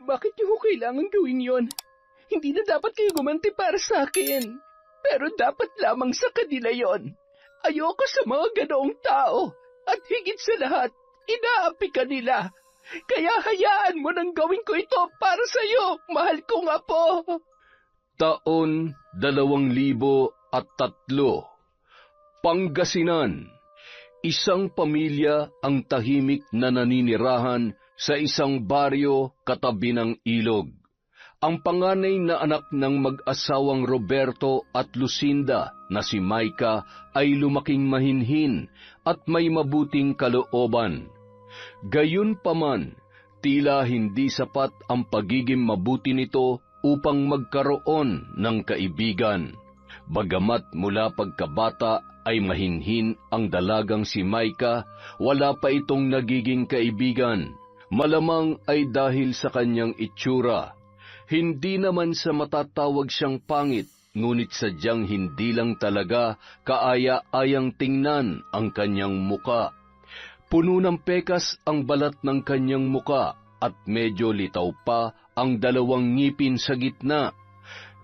Bakit niyo kailangan gawin yon? Hindi na dapat kayo gumanti para sa akin. Pero dapat lamang sa kanila yon. Ayoko sa mga ganoong tao. At higit sa lahat, inaapi ka nila. Kaya hayaan mo nang gawin ko ito para sa iyo, mahal kong apo. Taon 2003. Pangasinan. Isang pamilya ang tahimik na naninirahan sa isang baryo katabi ng ilog. Ang panganay na anak ng mag-asawang Roberto at Lucinda na si Maika ay lumaking mahinhin at may mabuting kalooban. Gayunpaman, tila hindi sapat ang pagiging mabuti nito upang magkaroon ng kaibigan. Bagamat mula pagkabata ay mahinhin ang dalagang si Maika, wala pa itong nagiging kaibigan. Malamang ay dahil sa kanyang itsura. Hindi naman sa matatawag siyang pangit, ngunit sadyang hindi lang talaga kaaya-ayang tingnan ang kanyang muka. Puno ng pekas ang balat ng kanyang muka at medyo litaw pa ang dalawang ngipin sa gitna.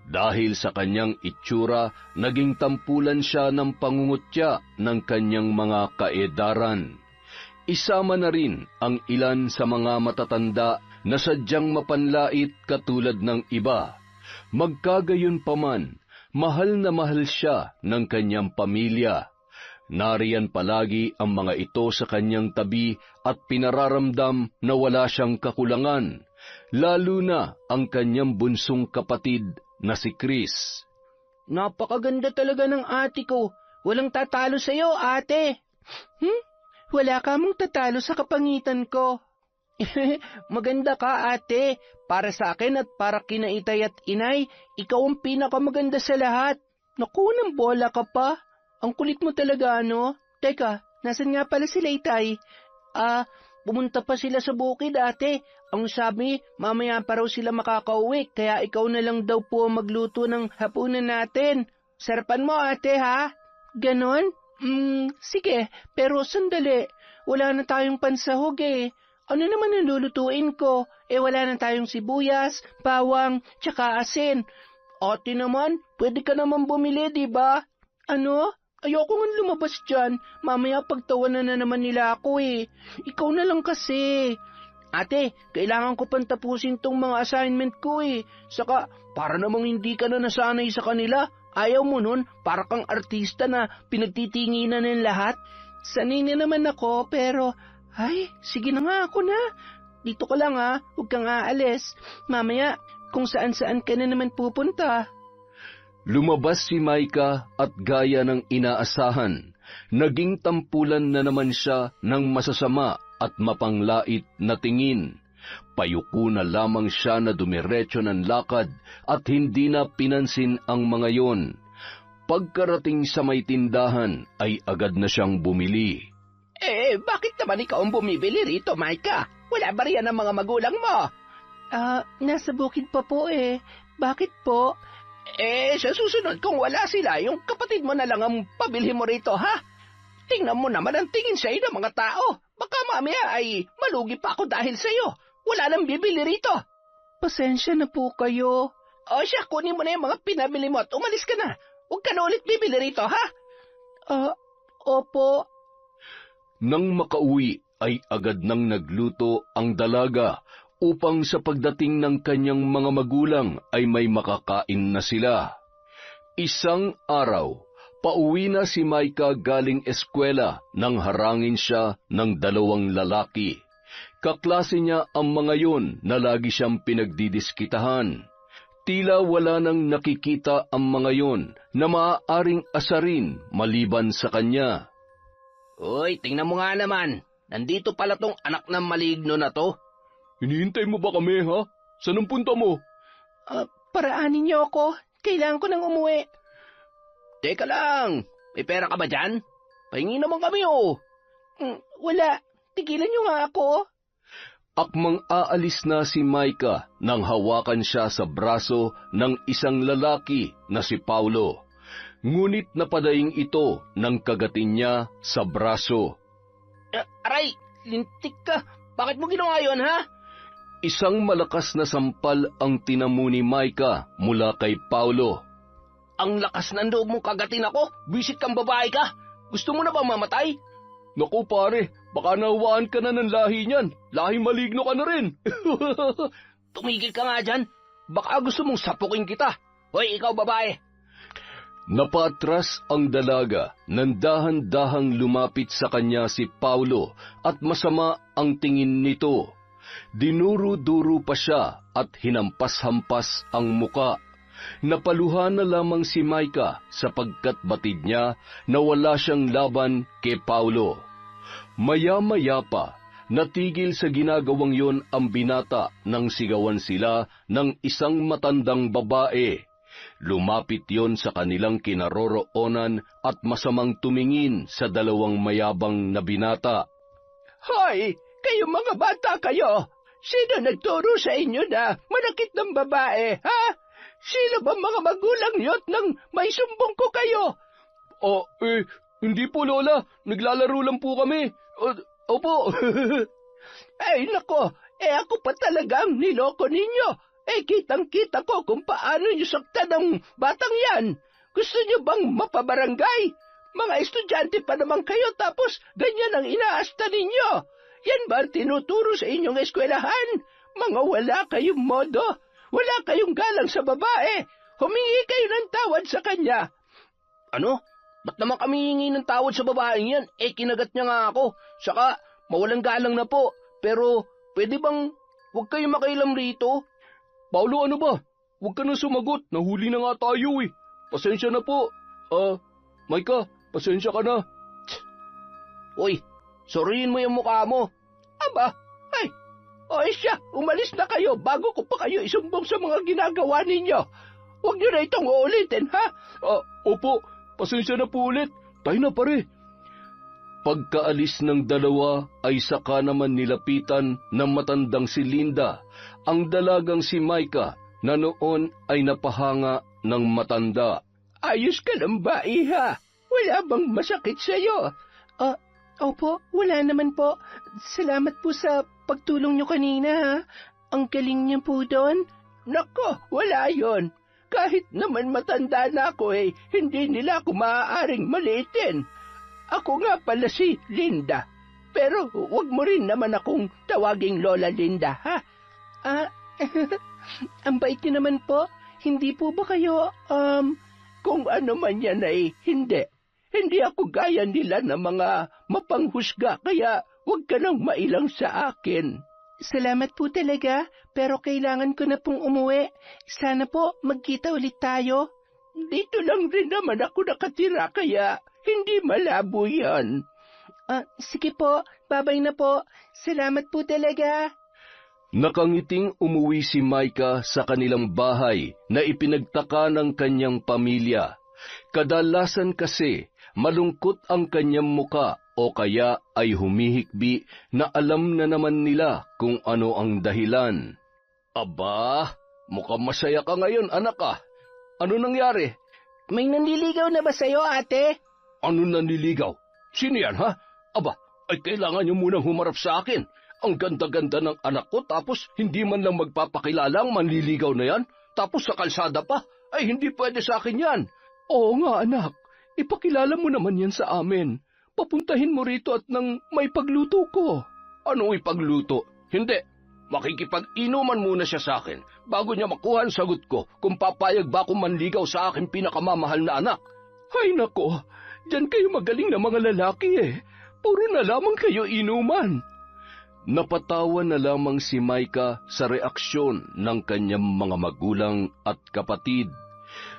Dahil sa kanyang itsura, naging tampulan siya ng pangungutya ng kanyang mga kaedaran. Isama na rin ang ilan sa mga matatanda na sadyang mapanlait katulad ng iba. Magkagayunpaman, mahal na mahal siya ng kanyang pamilya. Nariyan palagi ang mga ito sa kanyang tabi at pinararamdam na wala siyang kakulangan, lalo na ang kanyang bunsong kapatid na si Chris. Napakaganda talaga ng ate ko. Walang tatalo sa'yo, ate. Wala ka mong tatalo sa kapangitan ko. Maganda ka, ate. Para sa akin at para kina itay at inay, ikaw ang pinakamaganda sa lahat. Naku, ng bola ka pa. Ang kulit mo talaga, ano? Teka, nasan nga pala sila itay? Pumunta pa sila sa bukid, ate. Ang sabi, mamaya pa raw sila makakauwi, kaya ikaw na lang daw po magluto ng hapunan natin. Sarapan mo, ate, ha? Ganon? Sige, pero sandali. Wala na tayong pansahog, eh. Ano naman ang lulutuin ko? Wala na tayong sibuyas, bawang, tsaka asin. Ate naman, pwede ka naman bumili, di ba? Ano? Ayoko nga lumabas dyan. Mamaya pagtawanan na naman nila ako, eh. Ikaw na lang kasi. Ate, kailangan ko pang tapusin tong mga assignment ko, eh. Saka, para namang hindi ka na nasanay sa kanila. Ayaw mo nun, para kang artista na pinagtitinginan ng lahat. Sanay na naman ako, pero... Ay, sige na nga, ako na. Dito ka lang, ha. Huwag kang aalis. Mamaya, kung saan-saan ka na naman pupunta. Lumabas si Maika at gaya ng inaasahan, naging tampulan na naman siya ng masasama at mapanglait na tingin. Payuko na lamang siya na dumiretso ng lakad at hindi na pinansin ang mga yon. Pagkarating sa may tindahan ay agad na siyang bumili. Bakit naman ikaw ang bumibili rito, Maika? Wala ba riyan ang mga magulang mo? Nasa bukid pa po, eh. Bakit po? Sa susunod kung wala sila, yung kapatid mo na lang ang pabili mo rito, ha? Tingnan mo naman ang tingin sa'yo ng mga tao. Baka mamaya ay malugi pa ako dahil sa'yo. Wala nang bibili rito. Pasensya na po kayo. O siya, kunin mo na yung mga pinabili mo at umalis ka na. Huwag ka na ulit bibili rito, ha? Opo. Nang makauwi ay agad nang nagluto ang dalaga upang sa pagdating ng kanyang mga magulang ay may makakain na sila. Isang araw, pauwi na si Maika galing eskwela nang harangin siya ng dalawang lalaki. Kaklase niya ang mga yon na lagi siyang pinagdidiskitahan. Tila wala nang nakikita ang mga yon na maaaring asarin maliban sa kanya. Uy, tingnan mo nga naman. Nandito pala tong anak ng maligno na to. Hinihintay mo ba kami, ha? Saan ang punta mo? Paraanin niyo ako. Kailangan ko nang umuwi. Teka lang. May pera ka ba dyan? Pahingi naman kami, oh. Wala. Tigilan niyo nga ako. Akmang aalis na si Maika nang hawakan siya sa braso ng isang lalaki na si Paulo. Ngunit napadaing ito ng kagatin niya sa braso. Aray, lintik ka. Bakit mo ginawa yun, ha? Isang malakas na sampal ang tinamo ni Micah mula kay Paulo. Ang lakas ng loob mong kagatin ako? Bisit kang babae ka? Gusto mo na ba mamatay? Naku pare, baka nawaan ka na ng lahi niyan. Lahi maligno ka na rin. Tumigil ka nga dyan. Baka gusto mong sapukin kita. Hoy, ikaw babae. Napatras ang dalaga, nang dahan-dahang lumapit sa kanya si Paulo at masama ang tingin nito. Dinuro-duro pa siya at hinampas-hampas ang muka. Napaluha na lamang si Micah sapagkat batid niya na wala siyang laban kay Paulo. Maya-maya pa, natigil sa ginagawang yon ang binata nang sigawan sila ng isang matandang babae. Lumapit yon sa kanilang kinaroroonan at masamang tumingin sa dalawang mayabang na binata. Hoy, kayo mga bata kayo! Sino nagturo sa inyo na manakit ng babae, ha? Sino ba mga magulang niyo't nang may sumbong ko kayo? Hindi po lola, naglalaro lang po kami. Opo. Ay nako, ako pa talagang niloko ninyo. Kitang-kita ko kung paano niyo saktan ng batang yan. Gusto niyo bang mapabarangay? Mga estudyante pa naman kayo tapos ganyan ang inaasta ninyo. Yan ba ang tinuturo sa inyong eskwelahan? Mga wala kayong modo. Wala kayong galang sa babae. Humingi kayo ng tawad sa kanya. Ano? Ba't naman kami hingi ng tawad sa babaeng yan? Kinagat niya nga ako. Saka, mawalang galang na po. Pero, pwede bang huwag kayo makailam rito? Paulo, ano ba? Huwag ka na sumagot. Nahuli na nga tayo eh. Pasensya na po. Micah, pasensya ka na. Uy, suriin mo yung mukha mo. Aba, siya, umalis na kayo bago ko pa kayo isumbong sa mga ginagawa ninyo. Huwag niyo na itong uulitin, ha? Opo, pasensya na po ulit. Tayo na pare. Pagkaalis ng dalawa ay saka naman nilapitan ng matandang si Linda, ang dalagang si Micah na noon ay napahanga ng matanda. Ayos ka lang ba, iha? Wala bang masakit sa'yo? Opo, wala naman po. Salamat po sa pagtulong niyo kanina, ha? Ang galing niyo po doon. Nako, wala yon. Kahit naman matanda na ako hindi nila ako maaaring maliitin. Ako nga pala si Linda. Pero wag mo rin naman akong tawaging Lola Linda, ha? Ang bait niyo naman po. Hindi po ba kayo, kung ano man yan hindi. Hindi ako gaya nila na mga mapanghusga, kaya huwag ka nang mailang sa akin. Salamat po talaga, pero kailangan ko na pong umuwi. Sana po magkita ulit tayo. Dito lang rin naman ako nakatira, kaya hindi malabo yan. Sige po, babay na po. Salamat po talaga. Nakangiting umuwi si Micah sa kanilang bahay na ipinagtaka ng kanyang pamilya. Kadalasan kasi, malungkot ang kanyang muka o kaya ay humihikbi na alam na naman nila kung ano ang dahilan. Aba, mukhang masaya ka ngayon, anak ah. Ano nangyari? May nanliligaw na ba sa'yo, ate? Ano nanliligaw? Sino yan, ha? Aba, ay kailangan niyo munang humarap sa akin. Ang ganda-ganda ng anak ko tapos hindi man lang magpapakilala ang manliligaw na yan. Tapos sa kalsada pa, ay hindi pwede sa akin yan. Oo nga, anak. Ipakilala mo naman yan sa amin. Papuntahin mo rito at nang may pagluto ko. Ano ipagluto? Hindi. Makikipag-inuman muna siya sa akin bago niya makuha ang sagot ko kung papayag ba akong manligaw sa akin pinakamamahal na anak. Hay nako, diyan kayo magaling na mga lalaki eh. Puro na lamang kayo inuman. Napatawa na lamang si Micah sa reaksyon ng kanyang mga magulang at kapatid.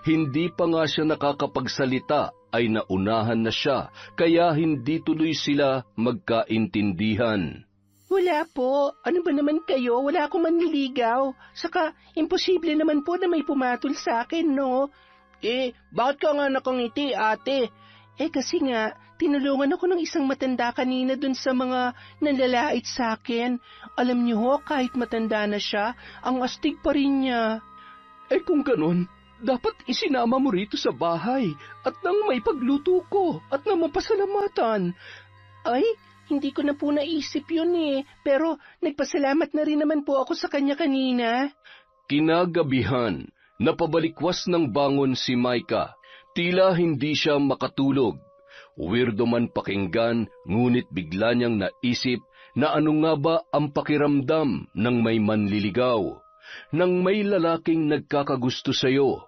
Hindi pa nga siya nakakapagsalita ay naunahan na siya, kaya hindi tuloy sila magkaintindihan. Wala po. Ano ba naman kayo? Wala akong manliligaw. Saka, imposible naman po na may pumatol sa akin, no? Bakit ka nga nakangiti, ate? Kasi nga, tinulungan ako ng isang matanda kanina dun sa mga nanlalait sa akin. Alam niyo ho, kahit matanda na siya, ang astig pa rin niya. Kung ganun, dapat isinama mo rito sa bahay at nang may pagluto ko at nang mapasalamatan. hindi ko na po naisip yun eh. Pero nagpasalamat na rin naman po ako sa kanya kanina. Kinagabihan, napabalikwas ng bangon si Micah. Tila hindi siya makatulog. Weirdo man pakinggan, ngunit bigla niyang naisip na ano nga ba ang pakiramdam ng may manliligaw. Nang may lalaking nagkakagusto sa'yo,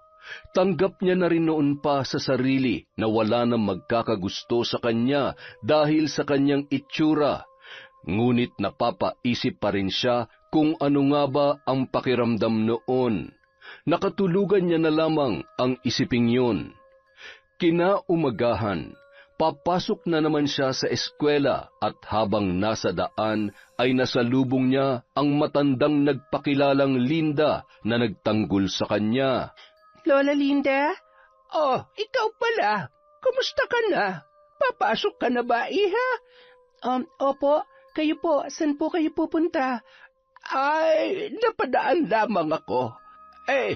tanggap niya na rin noon pa sa sarili na wala nang magkakagusto sa kanya dahil sa kanyang itsura. Ngunit napapaisip pa rin siya kung ano nga ba ang pakiramdam noon. Nakatulugan niya na lamang ang isiping yun. Kinaumagahan, papasok na naman siya sa eskwela at habang nasa daan ay nasalubong niya ang matandang nagpakilalang Linda na nagtanggol sa kanya. Lola Linda? Oh, ikaw pala. Kumusta ka na? Papasok ka na ba, iha? Opo. Kayo po, saan po kayo pupunta? Ay, napadaan lamang ako.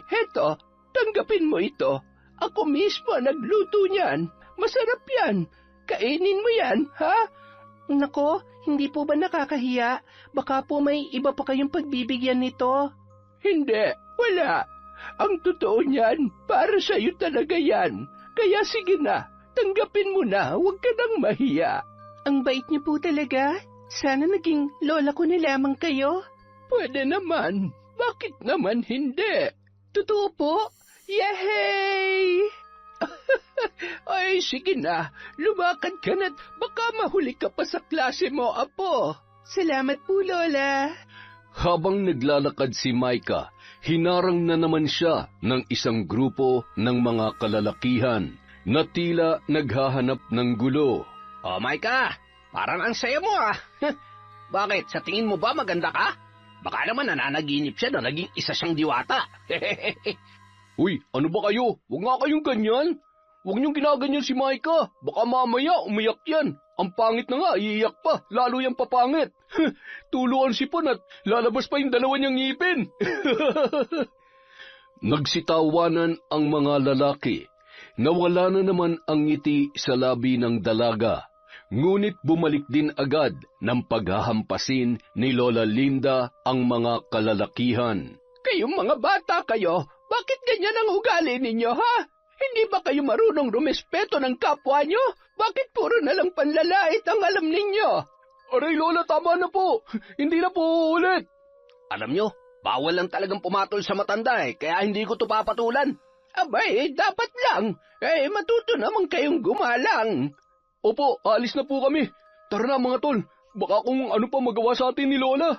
Heto, tanggapin mo ito. Ako mismo nagluto niyan. Masarap yan. Kainin mo yan, ha? Nako, hindi po ba nakakahiya? Baka po may iba pa kayong pagbibigyan nito. Hindi, wala. Ang totoo niyan, para sa'yo talaga yan. Kaya sige na, tanggapin mo na, huwag ka nang mahiya. Ang bait niyo po talaga. Sana naging lola ko na lamang kayo. Pwede naman. Bakit naman hindi? Totoo po? Yehey! Ay, sige na. Lumakad ka na't baka mahuli ka pa sa klase mo, apo. Salamat po, Lola. Habang naglalakad si Micah, hinarang na naman siya ng isang grupo ng mga kalalakihan na tila naghahanap ng gulo. Oh, Micah, parang ang saya mo ah. Bakit? Sa tingin mo ba maganda ka? Baka naman nananaginip siya na naging isa siyang diwata. Uy, ano ba kayo? Huwag nga kayong ganyan. Huwag niyong ginaganyan si Micah. Baka mamaya umiyak yan. Ang pangit na nga, iiyak pa. Lalo yung papangit. Tuluan sipon at lalabas pa yung dalawa niyang ngipin. Nagsitawanan ang mga lalaki. Nawala na naman ang ngiti sa labi ng dalaga. Ngunit bumalik din agad ng paghahampasin ni Lola Linda ang mga kalalakihan. Kayong mga bata kayo, bakit ganyan ang ugali ninyo, ha? Hindi ba kayo marunong rumespeto ng kapwa nyo? Bakit puro na lang panlalait ang alam ninyo? Aray Lola, tama na po. Hindi na po ulit. Alam nyo, bawal lang talagang pumatol sa matanda kaya hindi ko to papatulan. Abay, dapat lang. Matuto naman kayong gumalang. Opo, alis na po kami. Tara na mga tol, baka kung ano pa magawa sa atin ni Lola.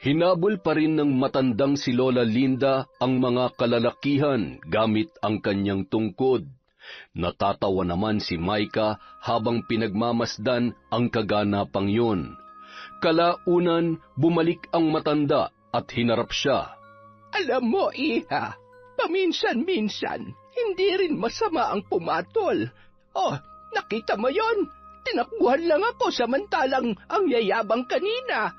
Hinabol pa rin ng matandang si Lola Linda ang mga kalalakihan gamit ang kanyang tungkod. Natatawa naman si Micah habang pinagmamasdan ang kaganapang yun. Kalaunan, bumalik ang matanda at hinarap siya. Alam mo, iha, paminsan-minsan, hindi rin masama ang pumatol. Oh, nakita mo yon? Tinakbuhan lang ako samantalang ang yayabang kanina.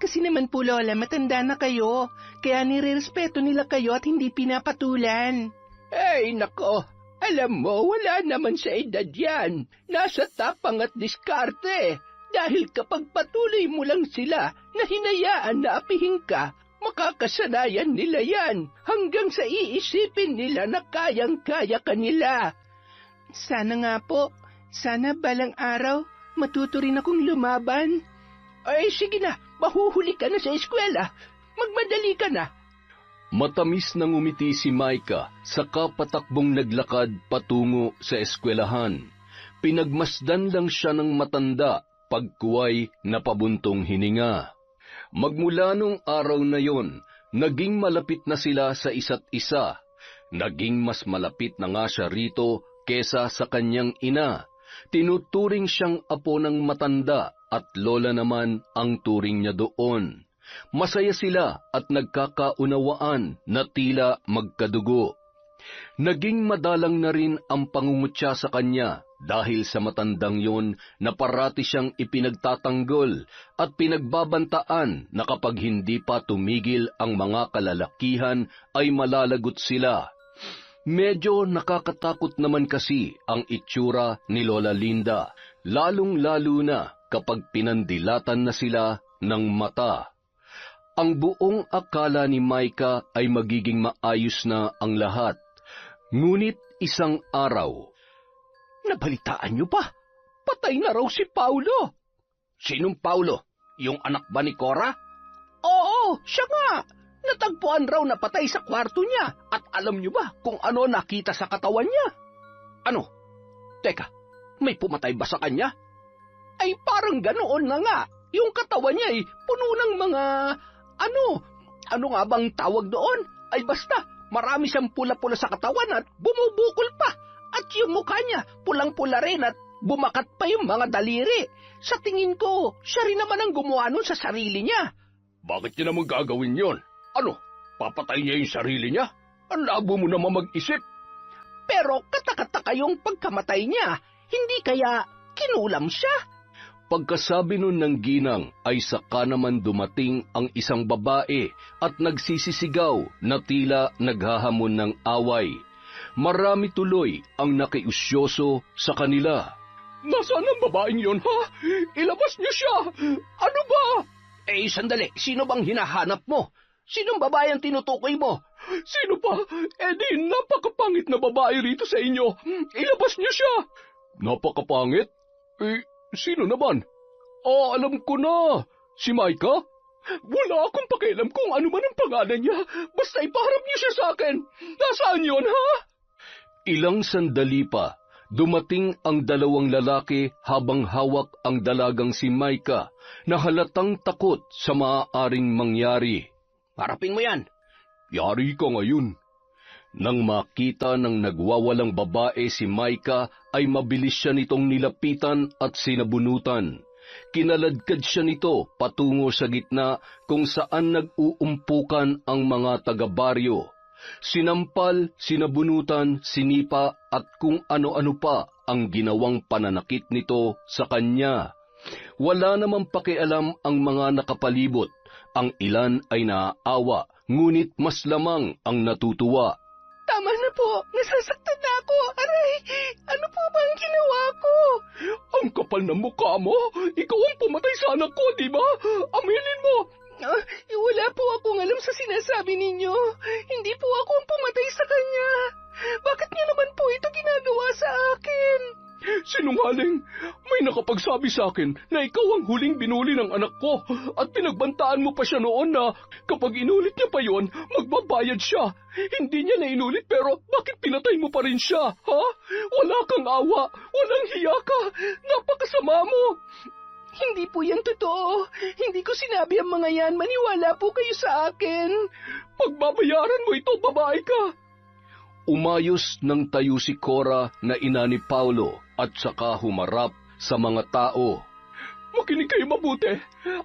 Kasi naman po, Lola, matanda na kayo. Kaya nirerespeto nila kayo at hindi pinapatulan. Ay, nako. Alam mo, wala naman sa edad yan. Nasa tapang at diskarte. Dahil kapag patuloy mo lang sila na hinayaan na apihin ka, makakasanayan nila yan hanggang sa iisipin nila na kayang-kaya kanila. Sana nga po. Sana balang araw matuto rin akong lumaban. Ay, sige na. Mahuhuli ka na sa eskwela. Magmadali ka na. Matamis nang umiti si Micah sa kapatakbong naglakad patungo sa eskwelahan. Pinagmasdan lang siya ng matanda pagkuway na pabuntong hininga. Magmula nung araw na yon, naging malapit na sila sa isa't isa. Naging mas malapit na nga siya rito kesa sa kanyang ina. Tinuturing siyang apo ng matanda at lola naman ang turing niya doon. Masaya sila at nagkakaunawaan na tila magkadugo. Naging madalang na rin ang pangungutya sa kanya dahil sa matandang yon na parati siyang ipinagtatanggol at pinagbabantaan na kapag hindi pa tumigil ang mga kalalakihan ay malalagot sila. Medyo nakakatakot naman kasi ang itsura ni Lola Linda. lalong-lalo na kapag pinandilatan na sila ng mata. Ang buong akala ni Micah ay magiging maayos na ang lahat. Ngunit isang araw, Nabalitaan niyo ba? Patay na raw si Paulo. Sinong Paulo? Yung anak ba ni Cora? Oo, siya nga. Natagpuan raw na patay sa kwarto niya. At alam niyo ba kung ano nakita sa katawan niya? Ano? Teka, may pumatay ba sa kanya? Ay parang ganoon na nga. Yung katawan niya ay puno ng mga... Ano nga bang tawag doon? Ay basta, marami siyang pula-pula sa katawan at bumubukol pa. At yung mukha niya, pulang-pula rin at bumakat pa yung mga daliri. Sa tingin ko, siya rin naman ang gumawa nun sa sarili niya. bakit niya naman gagawin yon? Ano, papatay niya yung sarili niya? Ang labo mo naman mag-isip. Pero katakataka yung pagkamatay niya, hindi kaya kinulam siya? Pagkasabi nun ng ginang ay saka naman dumating ang isang babae at nagsisisigaw na tila naghahamon ng away. Marami tuloy ang nakiusyoso sa kanila. Nasaan ang babaeng yon, ha? Ilabas niyo siya! Ano ba? Sandali, sino bang hinahanap mo? Sinong babae ang tinutukoy mo? Sino pa? Di napakapangit na babae rito sa inyo. Ilabas niyo siya! Napakapangit? Sino naman? Alam ko na. Si Micah? Wala akong pakialam kung ano man ang pangalan niya. Basta ipaharap niyo siya sa akin. Nasaan yon, ha? Ilang sandali pa, dumating ang dalawang lalaki habang hawak ang dalagang si Micah na halatang takot sa maaaring mangyari. Harapin mo yan. Yari ka ngayon. Nang makita ng nagwawalang babae si Micah ay mabilis siya nitong nilapitan at sinabunutan. Kinaladkad siya nito patungo sa gitna kung saan nag-uumpukan ang mga taga-baryo. Sinampal, sinabunutan, sinipa at kung ano-ano pa ang ginawang pananakit nito sa kanya. Wala namang pakialam ang mga nakapalibot. Ang ilan ay naaawa, ngunit mas lamang ang natutuwa. Tama na po, nasasaktan na ako. Aray, ano po ba ang ginawa ko? Ang kapal ng mukha mo! Ikaw ang pumatay sa anak ko, di ba? Aminin mo! Wala po akong alam sa sinasabi ninyo. Hindi po ako ang pumatay sa kanya. Bakit niyo naman po ito ginagawa sa akin? Sinungaling! May nakapagsabi sa akin na ikaw ang huling binuli ng anak ko at pinagbantaan mo pa siya noon na kapag inulit niya pa yon, magbabayad siya. Hindi niya na inulit pero bakit pinatay mo pa rin siya, ha? Wala kang awa, walang hiya ka, napakasama mo. Hindi po yan totoo. Hindi ko sinabi ang mga yan. Maniwala po kayo sa akin. Pagbabayaran mo ito, babae ka. Umayos ng tayo si Cora na ina ni Paulo at saka humarap sa mga tao. Makinig kayo mabuti.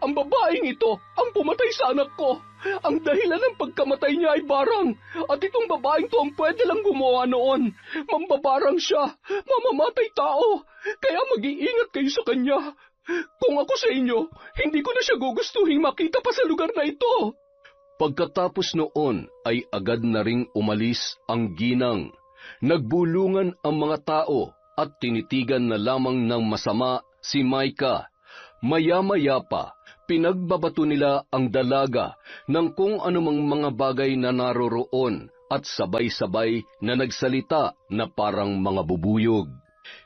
Ang babaeng ito ang pumatay sa anak ko. Ang dahilan ng pagkamatay niya ay barang. At itong babaeng to ang pwede lang gumawa noon. Mambabarang siya. Mamamatay tao. Kaya mag-iingat kayo sa kanya. Kung ako sa inyo, hindi ko na siya gugustuhin makita pa sa lugar na ito. Pagkatapos noon ay agad na ring umalis ang ginang. Nagbulungan ang mga tao at tinitigan na lamang ng masama si Micah. Maya-maya pa, pinagbabato nila ang dalaga ng kung anumang mga bagay na naroroon at sabay-sabay na nagsalita na parang mga bubuyog.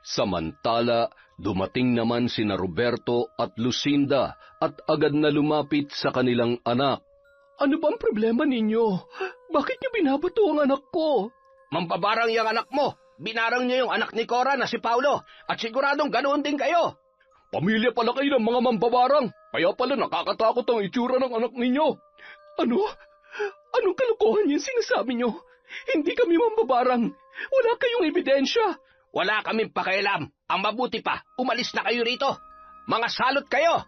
Samantala, dumating naman sina Roberto at Lucinda at agad na lumapit sa kanilang anak. Ano ba ang problema ninyo? Bakit niyo binabato ang anak ko? Mambabarang yung anak mo. Binarang niyo yung anak ni Cora na si Paulo. At siguradong ganoon din kayo. Pamilya pala kayo ng mga mambabarang. Kaya pala nakakatakot ang itsura ng anak ninyo. Ano? Anong kalokohan yung sinasabi niyo? Hindi kami mambabarang. Wala kayong ebidensya. Wala kaming pakialam. Ang mabuti pa, umalis na kayo rito. Mga salot kayo.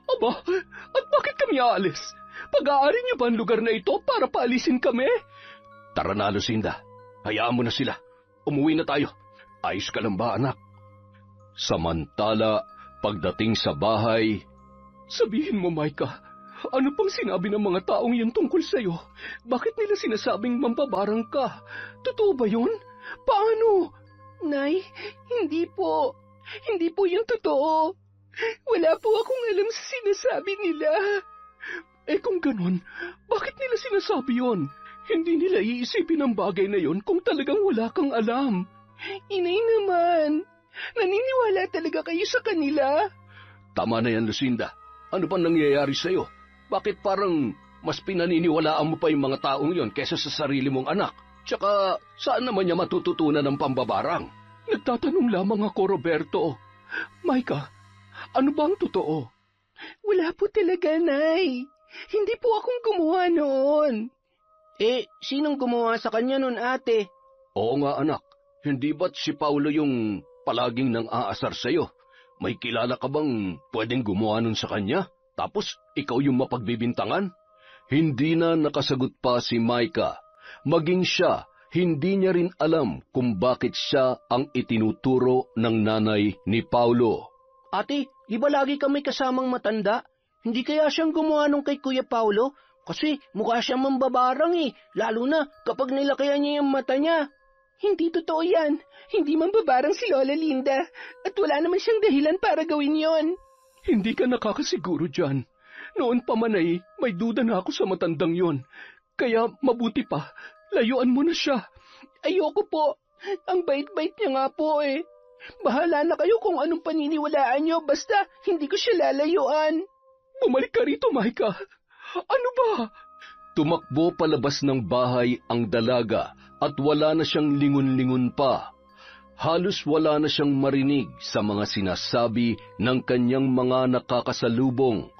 Aba, at bakit kami aalis? Pag-aari niyo ba ang lugar na ito para paalisin kami? Tara na, Lucinda. Hayaan mo na sila. Umuwi na tayo. Ayos ka lang ba, anak? Samantala, pagdating sa bahay... Sabihin mo, Micah, ano pang sinabi ng mga taong yun tungkol sa'yo? Bakit nila sinasabing mambabarang ka? Totoo ba yun? Paano? Nay, hindi po. Hindi po yung totoo. Wala po akong alam sa sinasabi nila. Kung ganun, bakit nila sinasabi yon? Hindi nila iisipin ang bagay na yon kung talagang wala kang alam. Inay naman, naniniwala talaga kayo sa kanila? Tama na yan, Lucinda. Ano ba nangyayari sa'yo? Bakit parang mas pinaniniwalaan mo pa yung mga taong yon kaysa sa sarili mong anak? Tsaka saan naman niya matututunan ng pambabarang? Nagtatanong lamang ako, Roberto. Maika, ano ba ang totoo? Wala po talaga, Nay. Hindi po akong gumawa noon. Sinong gumawa sa kanya noon, ate? Oo nga, anak. Hindi ba't si Paulo yung palaging nang aasar sa'yo? May kilala ka bang pwedeng gumawa nun sa kanya? Tapos ikaw yung mapagbibintangan? Hindi na nakasagot pa si Micah. Maging siya, hindi niya rin alam kung bakit siya ang itinuturo ng nanay ni Paulo. Ate, di ba lagi kami kasamang matanda? Hindi kaya siyang gumawa nung kay Kuya Paulo? Kasi mukha siyang mambabarang lalo na kapag nilakayan niya yung mata niya. Hindi totoo yan. Hindi mambabarang si Lola Linda. At wala naman siyang dahilan para gawin yon. Hindi ka nakakasiguro dyan. Noon pa man may duda na ako sa matandang yon. Kaya mabuti pa, layuan mo na siya. Ayoko po. Ang bait-bait niya nga po Bahala na kayo kung anong paniniwalaan niyo, basta hindi ko siya lalayuan. Bumalik ka rito, Micah. Ano ba? Tumakbo palabas ng bahay ang dalaga at wala na siyang lingon-lingon pa. Halos wala na siyang marinig sa mga sinasabi ng kanyang mga nakakasalubong.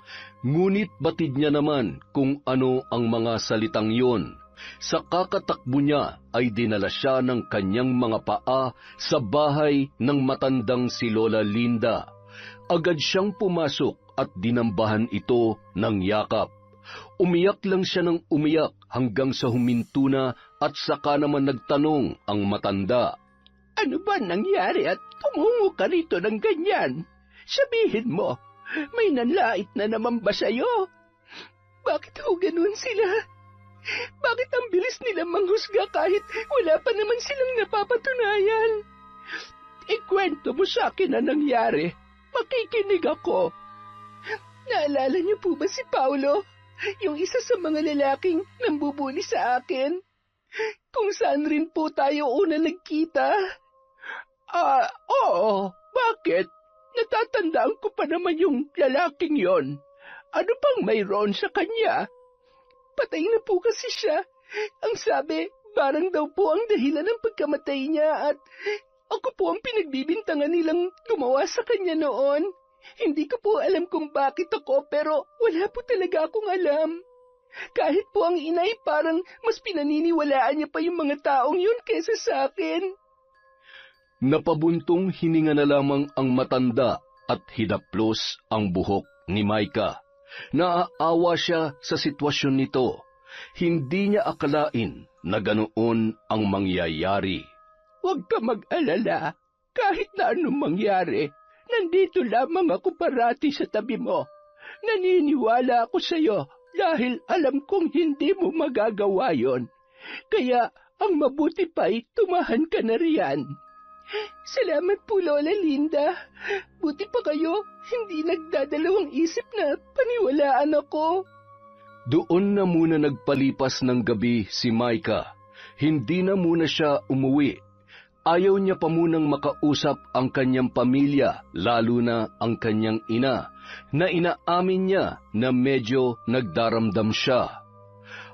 Ngunit batid niya naman kung ano ang mga salitang yon. Sa kakatakbo niya ay dinala siya ng kanyang mga paa sa bahay ng matandang si Lola Linda. Agad siyang pumasok at dinambahan ito ng yakap. Umiyak lang siya ng umiyak hanggang sa huminto na at saka naman nagtanong ang matanda. Ano ba nangyari at tumungo ka rito ng ganyan? Sabihin mo, may nanlait na naman ba sa'yo? Bakit ho ganun sila? Bakit ang bilis nila manghusga kahit wala pa naman silang napapatunayan? Ikwento mo sa akin na nangyari. Makikinig ako. Naalala niyo po ba si Paulo? Yung isa sa mga lalaking nambubuli sa akin? Kung saan rin po tayo una nagkita? Oo. Bakit? Natatandaan ko pa naman yung lalaking yon. Ano pang mayroon sa kanya? Patay na po kasi siya. Ang sabi, parang daw po ang dahilan ng pagkamatay niya at ako po ang pinagbibintangan nilang gumawa sa kanya noon. Hindi ko po alam kung bakit ako pero wala po talaga akong alam. Kahit po ang inay parang mas pinaniniwalaan niya pa yung mga taong yun kaysa sa akin. Napabuntong hininga na lamang ang matanda at hidaplos ang buhok ni Micah. Naaawa siya sa sitwasyon nito. Hindi niya akalain na ganoon ang mangyayari. Huwag ka mag-alala. Kahit na anong mangyari, nandito lamang ako parati sa tabi mo. Naniniwala ako sa iyo dahil alam kong hindi mo magagawa yon. Kaya ang mabuti pa'y tumahan ka na riyan. Salamat po, Lola Linda. Buti pa kayo, hindi nagdadalawang isip na paniwalaan ako. Doon na muna nagpalipas ng gabi si Micah. Hindi na muna siya umuwi. Ayaw niya pa munang makausap ang kanyang pamilya, lalo na ang kanyang ina, na inaamin niya na medyo nagdaramdam siya.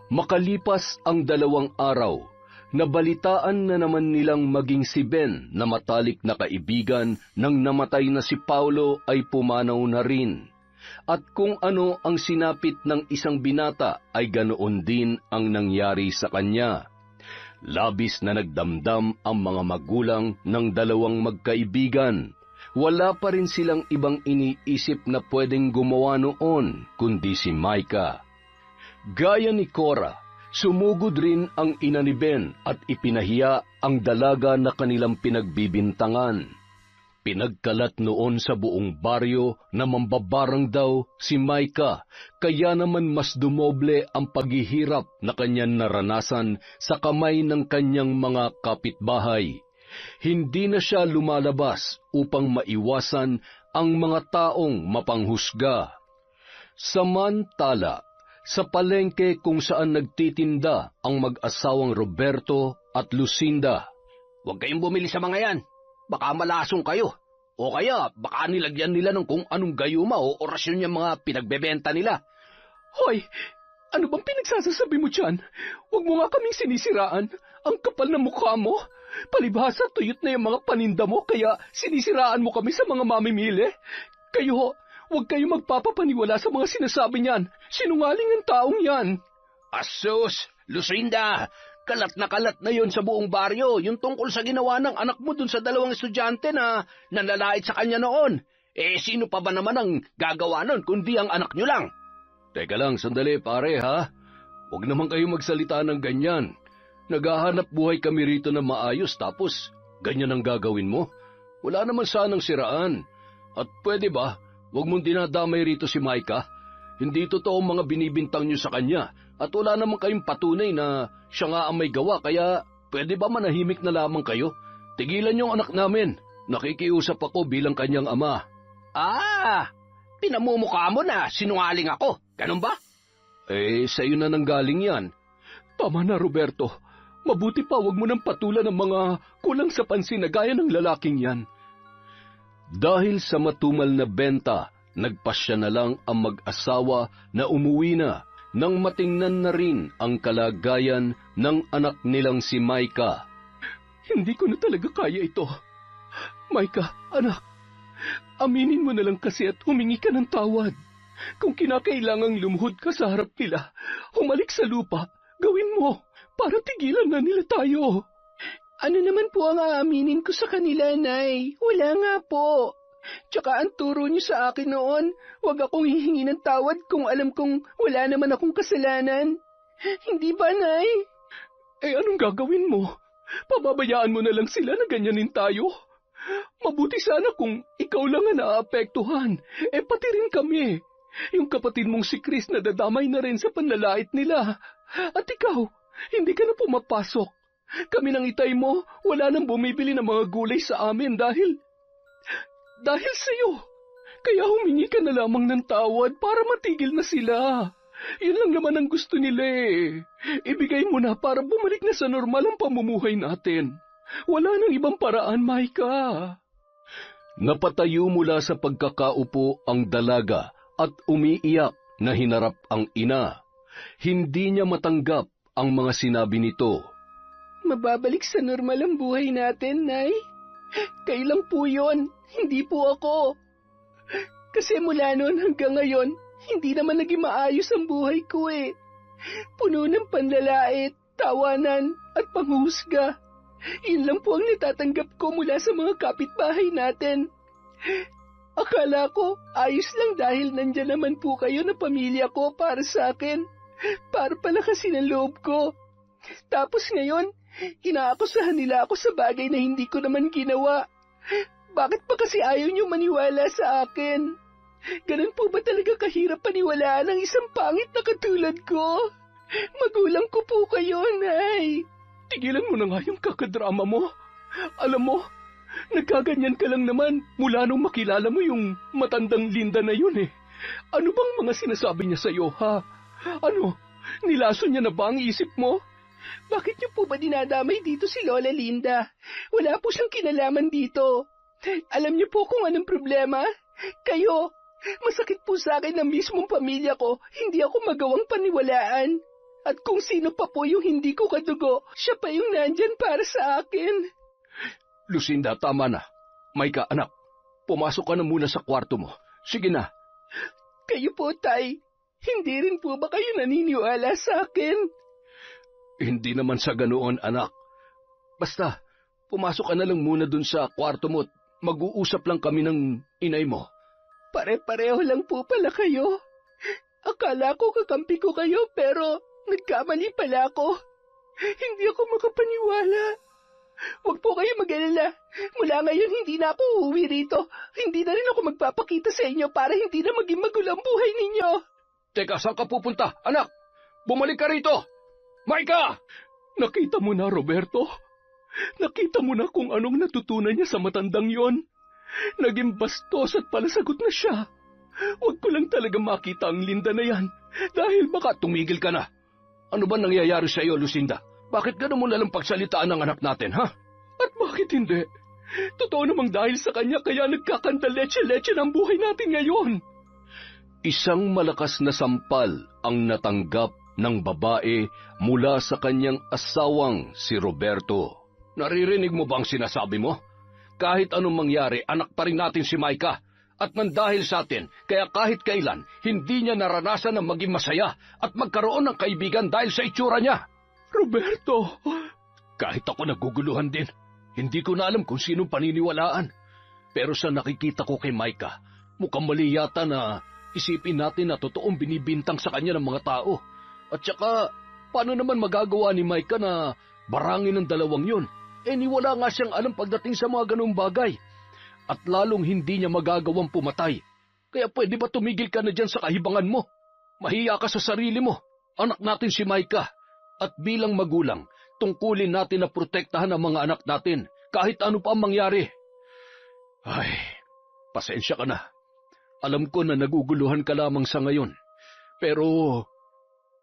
Makalipas ang 2 araw, nabalitaan na naman nilang maging si Ben na matalik na kaibigan ng namatay na si Paulo ay pumanaw na rin. At kung ano ang sinapit ng isang binata ay ganoon din ang nangyari sa kanya. Labis na nagdamdam ang mga magulang ng 2 magkaibigan. Wala pa rin silang ibang iniisip na pwedeng gumawa noon kundi si Micah. Gaya ni Cora, sumugod rin ang ina ni Ben at ipinahiya ang dalaga na kanilang pinagbibintangan. Pinagkalat noon sa buong baryo na mambabarang daw si Micah, kaya naman mas dumoble ang paghihirap na kanyang naranasan sa kamay ng kanyang mga kapitbahay. Hindi na siya lumalabas upang maiwasan ang mga taong mapanghusga. Samantala, sa palengke kung saan nagtitinda ang mag-asawang Roberto at Lucinda. Huwag kayong bumili sa mga yan. Baka malasong kayo. O kaya, baka nilagyan nila ng kung anong gayuma o orasyon yung mga pinagbebenta nila. Hoy, ano bang pinagsasasabi mo dyan? Huwag mo nga kaming sinisiraan. Ang kapal na mukha mo. Palibhasa, tuyot na yung mga paninda mo, kaya sinisiraan mo kami sa mga mamimili. Kayo, huwag kayo magpapapaniwala sa mga sinasabi niyan. Sinungaling ang taong yan. Asus, Lucinda, kalat na yon sa buong baryo, yung tungkol sa ginawa ng anak mo dun sa 2 estudyante na nanlalait sa kanya noon. Sino pa ba naman ang gagawa nun kundi ang anak nyo lang? Teka lang, sandali pare ha. Huwag naman kayo magsalita ng ganyan. Naghahanap buhay kami rito na maayos tapos ganyan ang gagawin mo. Wala naman sanang siraan. At pwede ba, huwag mong dinadamay rito si Micah. Hindi totoo ang mga binibintang nyo sa kanya at wala naman kayong patunay na siya nga ang may gawa kaya pwede ba manahimik na lamang kayo? Tigilan yung anak namin. Nakikiusap ako bilang kanyang ama. Pinamumukha mo na sinungaling ako. Ganun ba? Sa'yo na nanggaling yan. Tama na, Roberto. Mabuti pa huwag mo nang patulan ng mga kulang sa pansin na gaya ng lalaking yan. Dahil sa matumal na benta, nagpasya na lang ang mag-asawa na umuwi na nang matingnan na rin ang kalagayan ng anak nilang si Micah. Hindi ko na talaga kaya ito. Micah, anak, aminin mo na lang kasi at humingi ka ng tawad. Kung kinakailangang lumuhod ka sa harap nila, humalik sa lupa, gawin mo para tigilan na nila tayo. Ano naman po ang aaminin ko sa kanila, Nay? Wala nga po. Tsaka ang turo niyo sa akin noon, huwag akong hihingi ng tawad kung alam kong wala naman akong kasalanan. Hindi ba, Nay? Anong gagawin mo? Pababayaan mo na lang sila na ganyanin tayo? Mabuti sana kung ikaw lang ang naapektuhan, pati rin kami. Yung kapatid mong si Chris na dadamay na rin sa panlalait nila. At ikaw, hindi ka na pumapasok. Kami ng itay mo, wala nang bumibili ng mga gulay sa amin dahil sa'yo. Kaya humingi ka na lamang ng tawad para matigil na sila. Yun lang naman ang gusto nila eh. Ibigay mo na para bumalik na sa normal ang pamumuhay natin. Wala nang ibang paraan, Micah. Napatayo mula sa pagkakaupo ang dalaga at umiiyak na hinarap ang ina. Hindi niya matanggap ang mga sinabi nito. Mababalik sa normal ang buhay natin, Nay. Kayo lang po yun, hindi po ako. Kasi mula noon hanggang ngayon, hindi naman naging maayos ang buhay ko eh. Puno ng panlalait, tawanan at panghusga. Yun lang po ang natatanggap ko mula sa mga kapitbahay natin. Akala ko, ayos lang dahil nandyan naman po kayo na pamilya ko para sa akin. Para palakasin ang loob ko. Tapos ngayon, inaakusahan nila ako sa bagay na hindi ko naman ginawa. Bakit pa kasi ayaw niyo maniwala sa akin? Ganun po ba talaga kahirap paniwalaan ng isang pangit na katulad ko? Magulang ko po kayo, Nay. Tigilan mo na nga yung kakadrama mo. Alam mo, nagkaganyan ka lang naman mula nung makilala mo yung matandang Linda na yun eh. Ano bang mga sinasabi niya sa'yo, ha? Ano, nilaso niya na ba ang isip mo? Bakit niyo po ba dinadamay dito si Lola Linda? Wala po siyang kinalaman dito. Alam niyo po kung anong problema? Kayo, masakit po sa akin na mismong pamilya ko, hindi ako magawang paniwalaan. At kung sino pa po yung hindi ko kadugo, siya pa yung nandyan para sa akin. Lucinda, tama na. Micah, anak, pumasok ka na muna sa kwarto mo. Sige na. Kayo po, Tay. Hindi rin po ba kayo naniniwala sa akin? Hindi naman sa ganoon, anak. Basta, pumasok ka na lang muna dun sa kwarto mo at mag-uusap lang kami ng inay mo. Pare-pareho lang po pala kayo. Akala ko kakampi ko kayo pero nagkamali pala ako. Hindi ako makapaniwala. Huwag po kayo mag-alala. Mula ngayon hindi na ako uuwi rito. Hindi na rin ako magpapakita sa inyo para hindi na maging magulo ang buhay ninyo. Teka, saan ka pupunta? Anak, bumalik ka rito! Micah! Nakita mo na, Roberto? Nakita mo na kung anong natutunan niya sa matandang yon. Naging bastos at palasagot na siya. Huwag ko lang talaga makita ang Linda na yan, dahil baka tumigil ka na. Ano ba nangyayari sa iyo, Lucinda? Bakit gano'n mo nalang pagsalitaan ng anak natin, ha? At bakit hindi? Totoo namang dahil sa kanya kaya nagkakandaletse-letse ng buhay natin ngayon. Isang malakas na sampal ang natanggap ng babae mula sa kanyang asawang si Roberto. Naririnig mo ba ang sinasabi mo? Kahit anong mangyari, anak pa rin natin si Micah. At nandahil sa atin, kaya kahit kailan, hindi niya naranasan na maging masaya at magkaroon ng kaibigan dahil sa itsura niya. Roberto, kahit ako naguguluhan din. Hindi ko na alam kung sinong paniniwalaan. Pero sa nakikita ko kay Micah, mukhang mali yata na isipin natin na totoong binibintang sa kanya ng mga tao. At saka, paano naman magagawa ni Micah na barangin ng dalawang yun? Wala nga siyang alam pagdating sa mga ganung bagay. At lalong hindi niya magagawang pumatay. Kaya pwede ba tumigil ka na dyan sa kahibangan mo? Mahiya ka sa sarili mo. Anak natin si Micah. At bilang magulang, tungkulin natin na protektahan ang mga anak natin kahit ano pa ang mangyari. Ay, pasensya ka na. Alam ko na naguguluhan ka lamang sa ngayon. Pero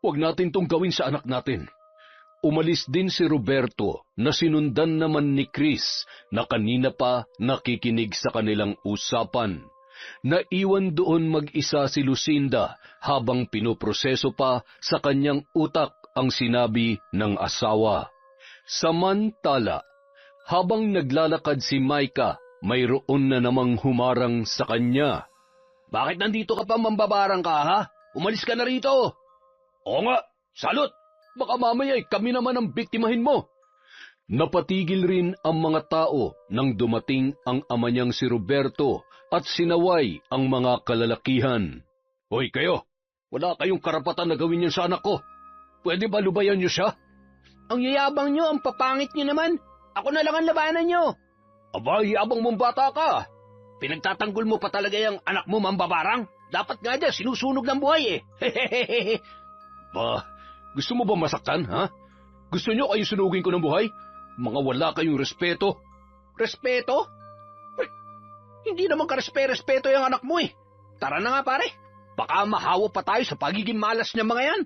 huwag natin tong gawin sa anak natin. Umalis din si Roberto na sinundan naman ni Chris na kanina pa nakikinig sa kanilang usapan. Naiwan doon mag-isa si Lucinda habang pinoproseso pa sa kanyang utak ang sinabi ng asawa. Samantala, habang naglalakad si Micah, mayroon na namang humarang sa kanya. Bakit nandito ka pa mambabarang ka, ha? Umalis ka na rito. Oo nga, salot. Baka mamaya kami naman ang biktimahin mo. Napatigil rin ang mga tao nang dumating ang ama niyang si Roberto at sinaway ang mga kalalakihan. Hoy kayo, wala kayong karapatan na gawin yan sa anak ko. Pwede ba lubayan niyo siya? Ang yayabang niyo, ang papangit niyo naman. Ako na lang ang labanan niyo. Aba, yabang mong bata ka. Pinagtatanggol mo pa talaga yung anak mo mambabarang? Dapat nga dyan, sinusunog ng buhay eh. Ba, gusto mo ba masaktan, ha? Gusto niyo kayo sunugin ko ng buhay? Mga wala kayong respeto. Respeto? Hindi naman karespeto yung anak mo eh. Tara na nga pare. Baka mahawa pa tayo sa pagiging malas niya mga yan.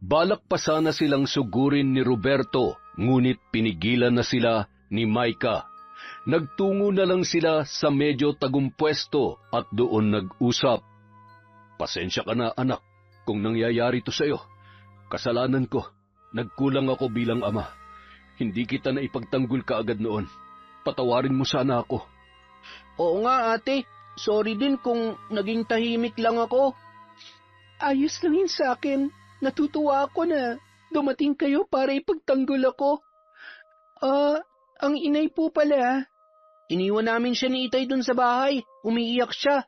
Balak pa sana silang sugurin ni Roberto, ngunit pinigilan na sila ni Micah. Nagtungo na lang sila sa medyo tagumpwesto at doon nag-usap. Pasensya ka na anak kung nangyayari to sa'yo. Kasalanan ko, nagkulang ako bilang ama. Hindi kita na ipagtanggol ka agad noon. Patawarin mo sana ako. Oo nga ate, sorry din kung naging tahimik lang ako. Ayos lang yun sa akin. Natutuwa ako na dumating kayo para ipagtanggol ako. Ang inay po pala. Iniwan namin siya ni Itay dun sa bahay. Umiiyak siya.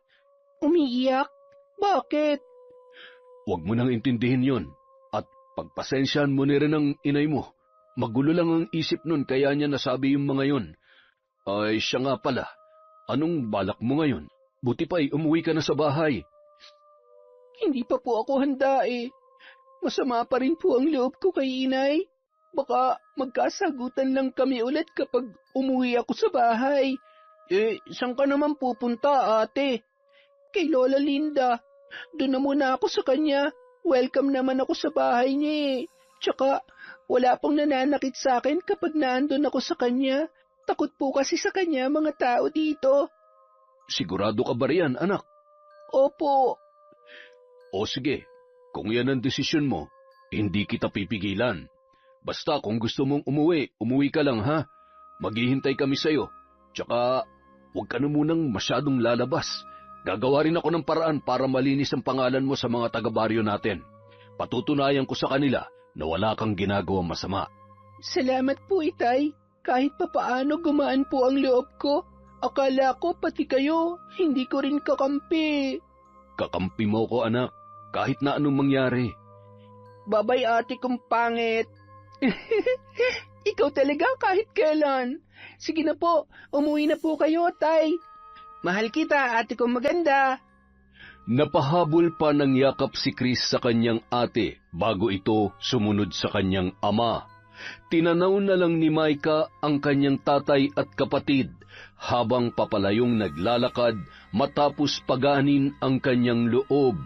Umiiyak? Bakit? Huwag mo nang intindihin yon. At pagpasensyahan mo ni rin ang inay mo. Magulo lang ang isip nun kaya niya nasabi yung mga yon. Ay siya nga pala. Anong balak mo ngayon? Buti pa umuwi ka na sa bahay. Hindi pa po ako handa eh. Masama pa rin po ang loob ko kay inay. Baka magkasagutan lang kami ulit kapag umuwi ako sa bahay. Saan ka naman pupunta, ate? Kay Lola Linda. Doon na muna ako sa kanya. Welcome naman ako sa bahay niya eh. Tsaka, wala pong nananakit sa akin kapag naandun ako sa kanya. Takot po kasi sa kanya mga tao dito. Sigurado ka ba riyan, anak? Opo. O sige, kung yan ang desisyon mo, hindi kita pipigilan. Basta kung gusto mong umuwi ka lang ha. Maghihintay kami sa'yo. Tsaka, huwag ka na munang masyadong lalabas. Gagawa rin ako ng paraan para malinis ang pangalan mo sa mga taga-baryo natin. Patutunayan ko sa kanila na wala kang ginagawang masama. Salamat po, Itay. Kahit papaano gumaan po ang loob ko. Akala ko pati kayo, hindi ko rin kakampi. Kakampi mo ko, anak. Kahit na anong mangyari. Babay ate kong pangit. Ikaw talaga kahit kailan. Sige na po, umuwi na po kayo, Tay. Mahal kita, ate kong maganda. Napahabol pa ng yakap si Chris sa kanyang ate bago ito sumunod sa kanyang ama. Tinanaw na lang ni Micah ang kanyang tatay at kapatid habang papalayong naglalakad matapos paganin ang kanyang loob.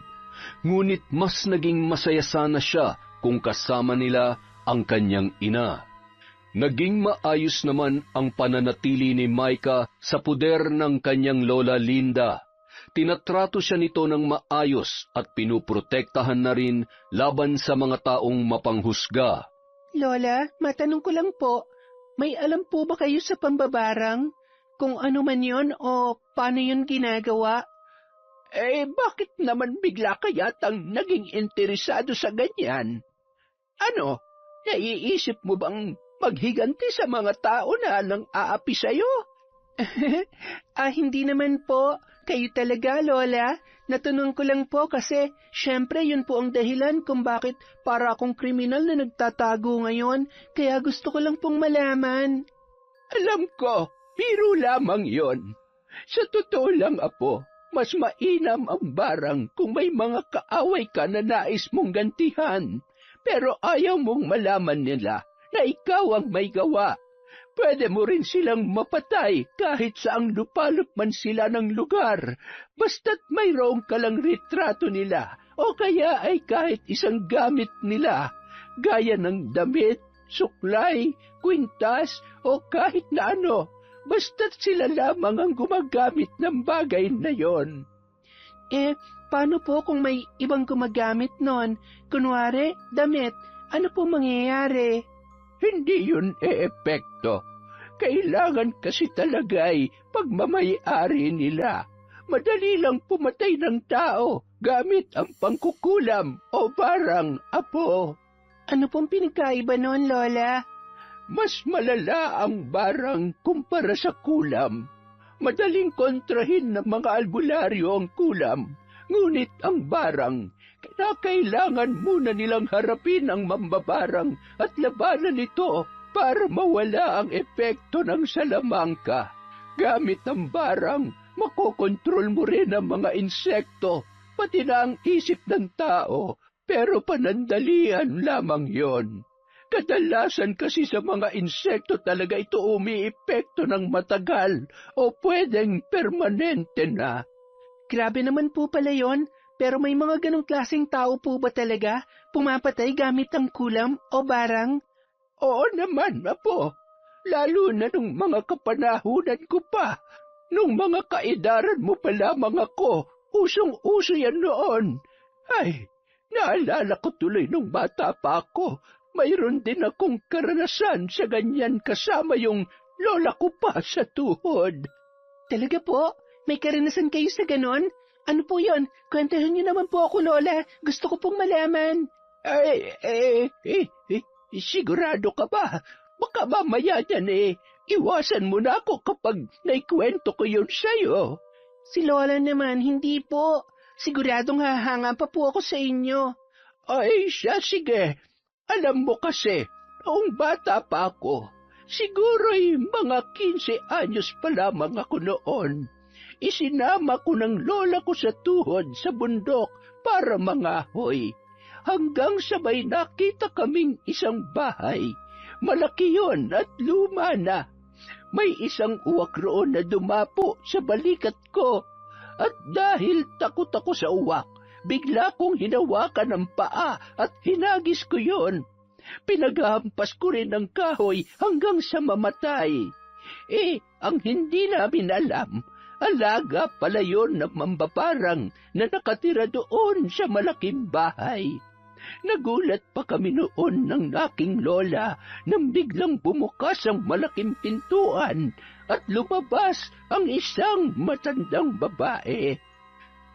Ngunit mas naging masaya sana siya kung kasama nila ang kanyang ina. Naging maayos naman ang pananatili ni Micah sa puder ng kanyang lola Linda. Tinatrato siya nito ng maayos at pinuprotektahan na rin laban sa mga taong mapanghusga. Lola, matanong ko lang po, may alam po ba kayo sa pambabarang? Kung ano man yon o paano yon ginagawa? Bakit naman bigla ka yatang naging interesado sa ganyan? Ano, naiisip mo bang maghiganti sa mga tao na nang aapi sa'yo? Hindi naman po. Kayo talaga, Lola. Natanong ko lang po kasi syempre yun po ang dahilan kung bakit para akong kriminal na nagtatago ngayon. Kaya gusto ko lang pong malaman. Alam ko, biro lamang yon. Sa totoo lang, Apo, mas mainam ang barang kung may mga kaaway ka na nais mong gantihan. Pero ayaw mong malaman nila na ikaw ang may gawa. Pwede mo rin silang mapatay kahit saang lupalop man sila ng lugar, basta't mayroong ka lang retrato nila o kaya ay kahit isang gamit nila, gaya ng damit, suklay, kwintas o kahit na ano, basta't sila lamang ang gumagamit ng bagay na yon. Paano po kung may ibang gumagamit nun? Kunwari, damit, ano po mangyayari? Hindi yun epekto. Kailangan kasi talaga'y pagmamayari nila. Madali lang pumatay ng tao gamit ang pangkukulam o barang, Apo. Ano pong pinagkaiba nun, Lola? Mas malala ang barang kumpara sa kulam. Madaling kontrahin ng mga albularyo ang kulam, ngunit ang barang, kailangan muna nilang harapin ang mambabarang at labanan ito para mawala ang epekto ng salamangka. Gamit ang barang, makokontrol mo rin ang mga insekto, pati na ang isip ng tao, pero panandalian lamang yon. Kadalasan kasi sa mga insekto talaga ito umiepekto ng matagal o pwedeng permanente na. Grabe naman po pala yon, pero may mga ganong klaseng tao po ba talaga pumapatay gamit ang kulam o barang? Oo naman, Apo. Lalo na nung mga kapanahunan ko pa. Nung mga kaedaran mo pa lamang ako, usong-uso yan noon. Ay, naalala ko tuloy nung bata pa ako. Mayroon din akong karanasan sa ganyan kasama yung lola ko pa sa tuhod. Talaga po? May karanasan kayo sa ganon? Ano po yon? Kwentahan niyo naman po ako, Lola. Gusto ko pong malaman. Sigurado ka ba? Baka mamaya yan iwasan mo na ako kapag naikwento ko yun sa'yo. Si Lola naman, hindi po. Siguradong hahanga pa po ako sa inyo. Ay, sige. Alam mo kasi, noong bata pa ako, siguro'y mga 15 anyos pa lamang ako noon. Isinama ko ng lola ko sa tuhod sa bundok para mangahoy. Hanggang sabay nakita kaming isang bahay. Malaki yon at luma na. May isang uwak roon na dumapo sa balikat ko. At dahil takot ako sa uwak, bigla kong hinawakan ng paa at hinagis ko yon. Pinaghampas ko rin ng kahoy hanggang sa mamatay. Ang hindi namin alam, alaga pala yon ng mambabarang na nakatira doon sa malaking bahay. Nagulat pa kami noon ng aking lola nang biglang bumukas ang malaking pintuan at lumabas ang isang matandang babae.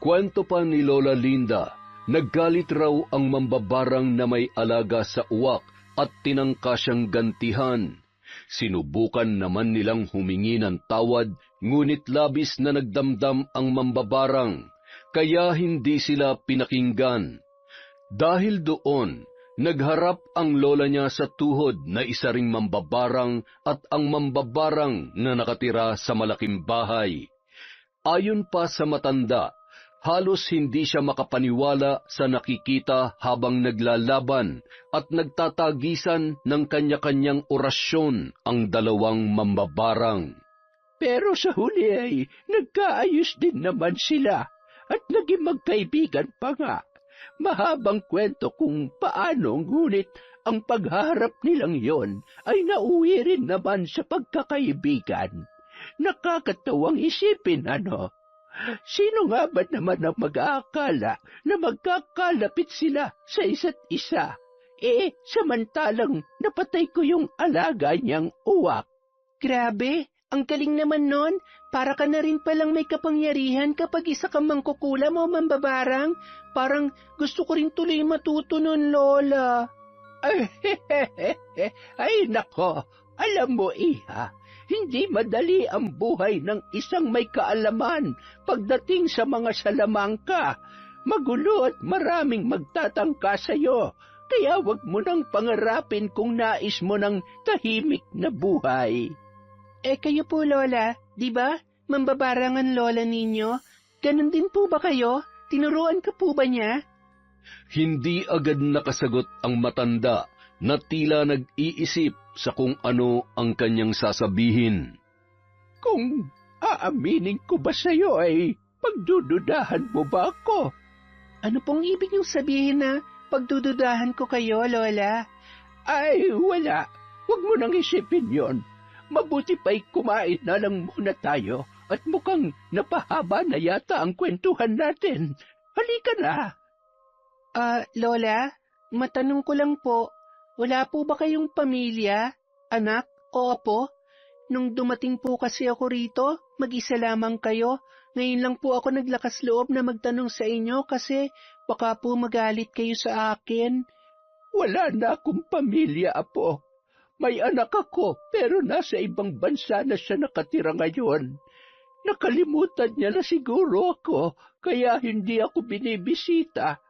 Kwento pa ni Lola Linda, naggalit raw ang mambabarang na may alaga sa uwak at tinangka siyang gantihan. Sinubukan naman nilang humingi ng tawad, ngunit labis na nagdamdam ang mambabarang, kaya hindi sila pinakinggan. Dahil doon, nagharap ang lola niya sa tuhod na isa ring mambabarang at ang mambabarang na nakatira sa malaking bahay. Ayon pa sa matanda, Halos hindi siya makapaniwala sa nakikita habang naglalaban at nagtatagisan ng kanya-kanyang orasyon ang dalawang mambabarang. Pero sa huli ay nagkaayos din naman sila at naging magkaibigan pa nga. Mahabang kwento kung paano, ngunit ang pagharap nilang yon ay nauwi rin naman sa pagkakaibigan. Nakakatawang isipin, ano? Sino nga ba naman ang mag-aakala na magkakalapit sila sa isa't isa? Samantalang napatay ko yung alaga niyang uwak. Grabe, ang galing naman nun. Para ka na rin palang may kapangyarihan kapag isa kang mangkukulam o mambabarang. Parang gusto ko rin tuloy matuto nun, Lola. Ay nako, alam mo iha, hindi madali ang buhay ng isang may kaalaman pagdating sa mga salamangka. Magulo at maraming magtatangka sa iyo, kaya wag mo nang pangarapin kung nais mo ng tahimik na buhay. Kayo po, Lola, di ba? Mambabarang ang lola ninyo. Ganon din po ba kayo? Tinuruan ka po ba niya? Hindi agad nakasagot ang matanda na tila nag-iisip sa kung ano ang kanyang sasabihin. Kung aaminin ko ba sa iyo ay pagdududahan mo ba ako? Ano pong ibig niyong sabihin na pagdududahan ko kayo, Lola? Ay, wala. Huwag mo nang isipin yon. Mabuti pa'y kumain na lang muna tayo at mukhang napahaba na yata ang kwentuhan natin. Halika na. Lola, matanong ko lang po, wala po ba kayong pamilya, anak o apo? Nung dumating po kasi ako rito, mag-isa lamang kayo. Ngayon lang po ako naglakas loob na magtanong sa inyo kasi baka po magalit kayo sa akin. Wala na akong pamilya, apo. May anak ako pero nasa ibang bansa na siya nakatira ngayon. Nakalimutan niya na siguro ako kaya hindi ako binibisita.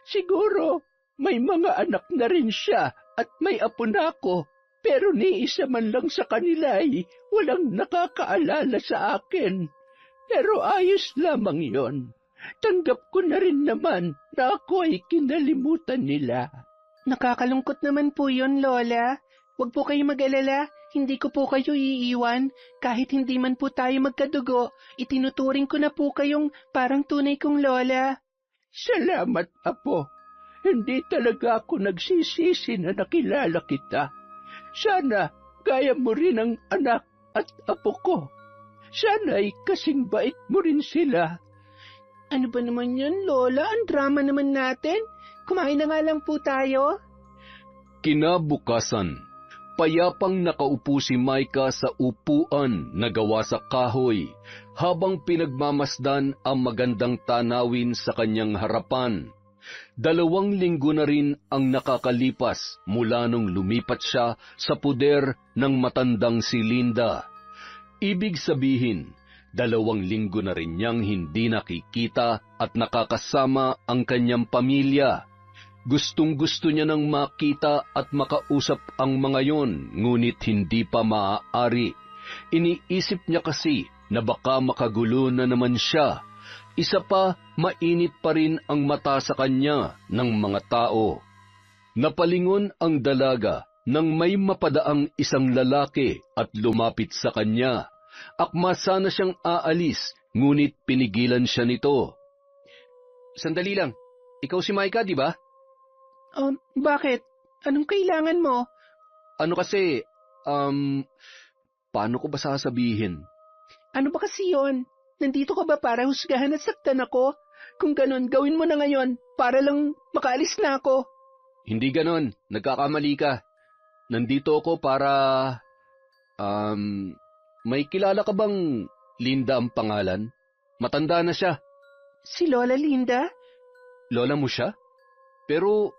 Siguro may mga anak na rin siya at may apo na ako, pero ni isa man lang sa kanila ay walang nakakaalala sa akin. Pero ayos lamang yon. Tanggap ko na rin naman na ako ay kinalimutan nila. Nakakalungkot naman po yun, Lola. Huwag po kayo mag-alala, hindi ko po kayo iiwan. Kahit hindi man po tayo magkadugo, itinuturing ko na po kayong parang tunay kong lola. Salamat, apo. Hindi talaga ako nagsisisi na nakilala kita. Sana gaya mo rin ang anak at apo ko. Sana ay kasing bait mo rin sila. Ano ba naman yan, Lola? Ang drama naman natin. Kumain na nga lang po tayo. Kinabukasan, payapang nakaupo si Micah sa upuan na gawa sa kahoy habang pinagmamasdan ang magandang tanawin sa kanyang harapan. 2 linggo na rin ang nakakalipas mula nung lumipat siya sa puder ng matandang si Linda. Ibig sabihin, 2 linggo na rin niyang hindi nakikita at nakakasama ang kanyang pamilya. Gustong-gusto niya nang makita at makausap ang mga yon, ngunit hindi pa maaari. Iniisip niya kasi na baka makagulo na naman siya. Isa pa, mainit pa rin ang mata sa kanya ng mga tao. Napalingon ang dalaga nang may mapadaang isang lalaki at lumapit sa kanya. Akma sana siyang aalis, ngunit pinigilan siya nito. Sandali lang, ikaw si Micah, di ba? Bakit? Anong kailangan mo? Ano kasi, paano ko ba sasabihin? Ano ba kasi yon? Nandito ka ba para husgahan at saktan ako? Kung ganon, gawin mo na ngayon para lang makaalis na ako. Hindi ganon, nagkakamali ka. Nandito ako para, may kilala ka bang Linda ang pangalan? Matanda na siya. Si Lola Linda? Lola mo siya? Pero,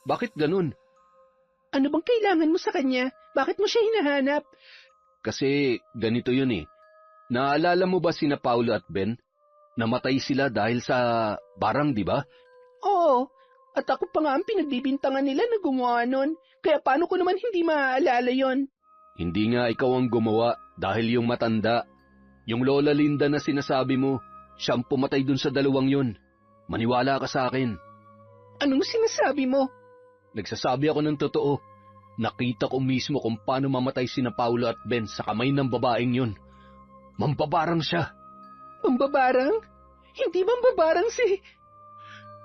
bakit ganun? Ano bang kailangan mo sa kanya? Bakit mo siya hinahanap? Kasi ganito yun eh. Naalala mo ba sina Paulo at Ben? Namatay sila dahil sa barang, di ba? Oo, at ako pa nga ang pinagbibintangan nila na gumawa nun. Kaya paano ko naman hindi maaalala yon? Hindi nga ikaw ang gumawa dahil yung matanda. Yung Lola Linda na sinasabi mo, Siya ang pumatay dun sa dalawang yun. Maniwala ka sa akin. Anong sinasabi mo? Nagsasabi ako ng totoo. Nakita ko mismo kung paano mamatay sina Paulo at Ben sa kamay ng babaeng yun. Mambabarang siya. Mambabarang? Hindi mambabarang si...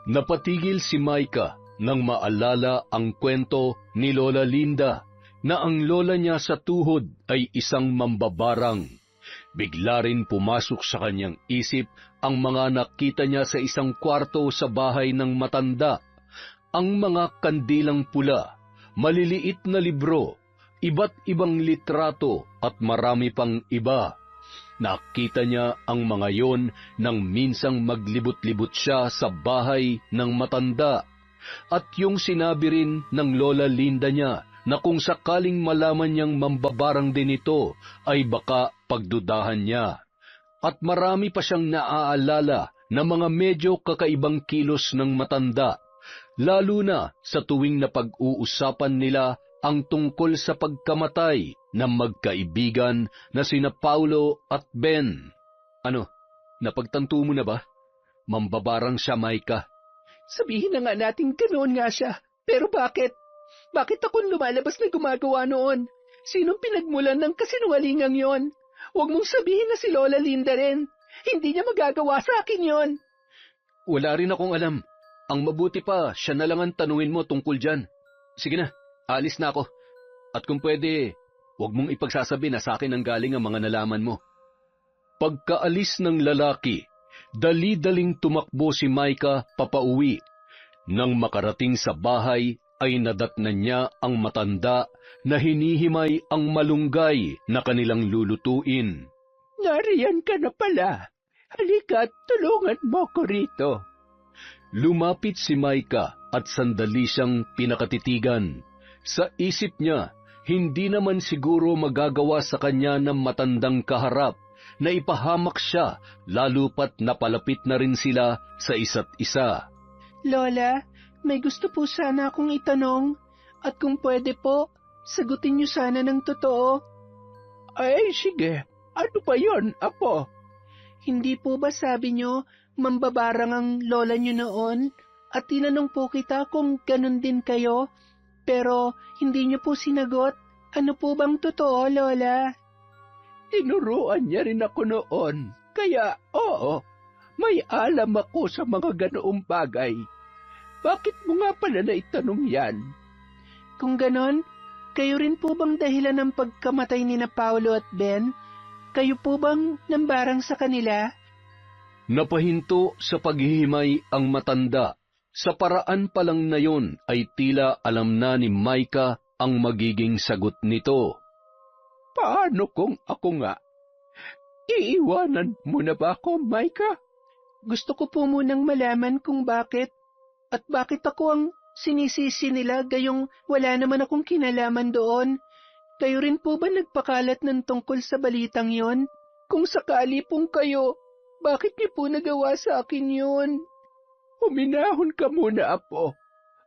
Napatigil si Micah nang maalala ang kwento ni Lola Linda na ang lola niya sa tuhod ay isang mambabarang. Bigla rin pumasok sa kanyang isip ang mga nakita niya sa isang kwarto sa bahay ng matanda. Ang mga kandilang pula, maliliit na libro, iba't ibang litrato at marami pang iba. Nakita niya ang mga yon nang minsang maglibot-libot siya sa bahay ng matanda. At yung sinabi rin ng Lola Linda niya na kung sakaling malaman niyang mambabarang din ito, ay baka pagdudahan niya. At marami pa siyang naaalala na mga medyo kakaibang kilos ng matanda, lalo na sa tuwing napag-uusapan nila ang tungkol sa pagkamatay ng magkaibigan na sina Paulo at Ben. Ano, napagtanto mo na ba? Mambabarang siya, Micah. Sabihin na nga natin ganoon nga siya. Pero bakit? Bakit ako lumalabas na gumagawa noon? Sinong pinagmulan ng kasinungalingang yon? Huwag mong sabihin na si Lola Linda rin. Hindi niya magagawa sa akin yon. Wala rin akong alam. Ang mabuti pa, siya na lang ang tanungin mo tungkol dyan. Sige na, alis na ako. At kung pwede, huwag mong ipagsasabi na sa akin ang galing ang mga nalaman mo. Pagkaalis ng lalaki, dali-daling tumakbo si Micah papauwi. Nang makarating sa bahay, ay nadatnan niya ang matanda na hinihimay ang malunggay na kanilang lulutuin. Nariyan ka na pala. Halika, tulungan mo ko rito. Lumapit si Micah at sandali siyang pinakatitigan. Sa isip niya, hindi naman siguro magagawa sa kanya ng matandang kaharap na ipahamak siya, lalo pat napalapit na rin sila sa isa't isa. Lola, may gusto po sana akong itanong, at kung pwede po, sagutin niyo sana ng totoo. Ay, sige. Ano ba yon, apo? Hindi po ba sabi niyo, mambabarang ang lola niyo noon, at tinanong po kita kung ganun din kayo, pero hindi niyo po sinagot. Ano po bang totoo, Lola? Tinuruan niya rin ako noon, kaya oo, may alam ako sa mga ganoong bagay. Bakit mo nga pala naitanong yan? Kung ganon, kayo rin po bang dahilan ng pagkamatay ni na Paulo at Ben? Kayo po bang nambarang sa kanila? Napahinto sa paghihimay ang matanda. Sa paraan pa lang na yon ay tila alam na ni Micah ang magiging sagot nito. Paano kung ako nga? Iiwanan mo na ba ako, Micah? Gusto ko po munang malaman kung bakit. At bakit ako ang sinisisi nila gayong wala naman akong kinalaman doon? Kayo rin po ba nagpakalat ng tungkol sa balitang yon? Kung sakali pong kayo, bakit niyo po nagawa sa akin yon? Huminahon ka muna, apo.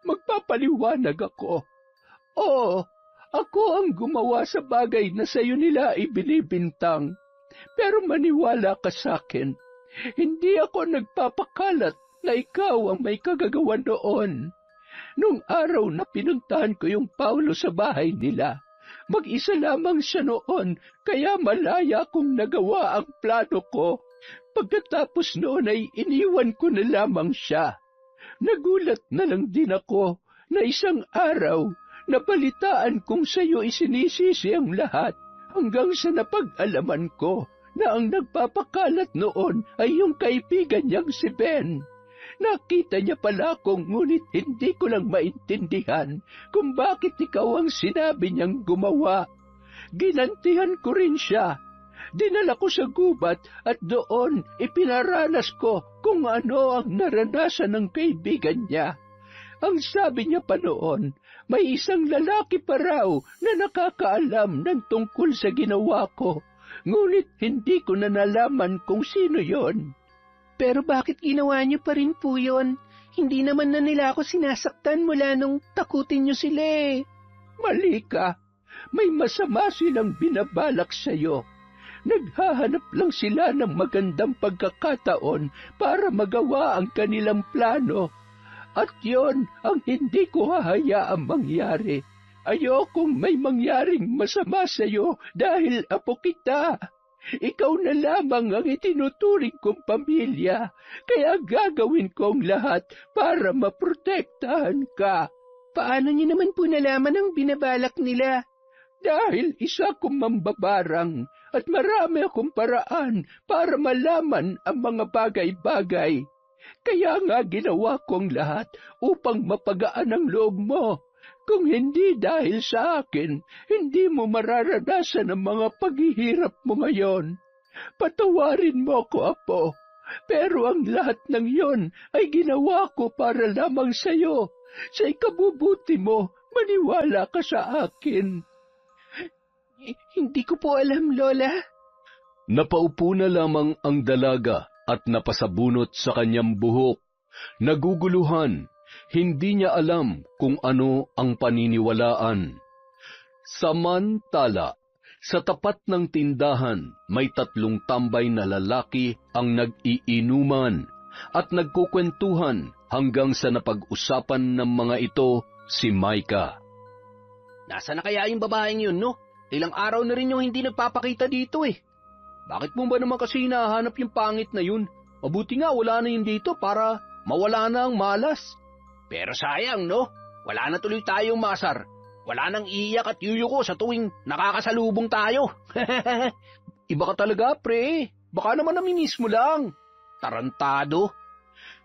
Magpapaliwanag ako. Oo, ako ang gumawa sa bagay na sayo nila ibinibintang. Pero maniwala ka sa akin, hindi ako nagpapakalat na ikaw ang may kagagawa noon. Nung araw na pinuntahan ko yung Paulo sa bahay nila, mag-isa lamang siya noon, kaya malaya kong nagawa ang plano ko. Pagkatapos noon ay iniwan ko na lamang siya. Nagulat na lang din ako na isang araw napalitaan kong sa'yo isinisisi ang lahat hanggang sa napag-alaman ko na ang nagpapakalat noon ay yung kaibigan niyang si Ben. Nakita niya pala akong ngunit hindi ko lang maintindihan kung bakit ikaw ang sinabi niyang gumawa. Ginantihan ko rin siya. Dinala ko sa gubat at doon ipinaranas ko kung ano ang naranasan ng kaibigan niya. Ang sabi niya pa noon, may isang lalaki pa raw na nakakaalam ng tungkol sa ginawa ko. Ngunit hindi ko na nalaman kung sino yon. Pero bakit ginawa niyo pa rin po yon? Hindi naman na nila ako sinasaktan mula nung takutin niyo sila eh. Mali ka. May masama silang binabalak sa'yo. Naghahanap lang sila ng magandang pagkakataon para magawa ang kanilang plano. At yon ang hindi ko hahayaang mangyari. Ayokong may mangyaring masama sa iyo dahil apo kita. Ikaw na lamang ang itinuturing kong pamilya, kaya gagawin ko ang lahat para maprotektahan ka. Paano niyo naman po nalaman ang binabalak nila? Dahil isa akong mambabarang at marami akong paraan para malaman ang mga bagay-bagay. Kaya nga ginawa kong lahat upang mapagaan ang loob mo. Kung hindi dahil sa akin, hindi mo mararanasan ang mga paghihirap mo ngayon. Patawarin mo ako, Apo, pero ang lahat ng yon ay ginawa ko para lamang sa iyo. Sa ikabubuti mo, maniwala ka sa akin. Hindi ko po alam, Lola. Napaupo na lamang ang dalaga at napasabunot sa kanyang buhok. Naguguluhan. Hindi niya alam kung ano ang paniniwalaan. Samantala, sa tapat ng tindahan, may 3 tambay na lalaki ang nag-iinuman at nagkukwentuhan hanggang sa napag-usapan ng mga ito si Micah. Nasaan na kaya yung babaeng yun, no? Ilang araw na rin yung hindi nagpapakita dito eh. Bakit mo ba naman kasi hinahanap yung pangit na yun? Mabuti nga wala na yun dito para mawala na ang malas. Pero sayang, no? Wala na tuloy tayong masar. Wala nang iiyak at yuyuko sa tuwing nakakasalubong tayo. Iba ka talaga, pre. Baka naman namimiss mo lang. Tarantado.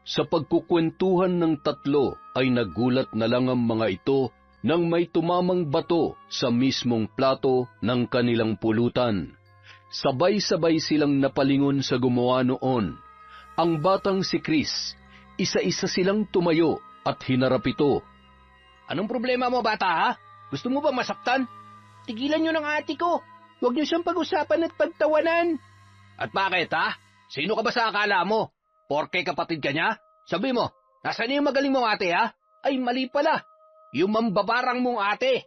Sa pagkukwentuhan ng 3 ay nagulat na lang ang mga ito nang may tumamang bato sa mismong plato ng kanilang pulutan. Sabay-sabay silang napalingon sa gumawa noon. Ang batang si Chris, isa-isa silang tumayo at hinarap ito. Anong problema mo, bata, ha? Gusto mo ba masaktan? Tigilan niyo ng ate ko. Huwag niyo siyang pag-usapan at pagtawanan. At bakit, ha? Sino ka ba sa akala mo? Porke kapatid ka niya? Sabi mo, nasaan yung magaling mong ate, ha? Ay, mali pala. Yung mambabarang mong ate.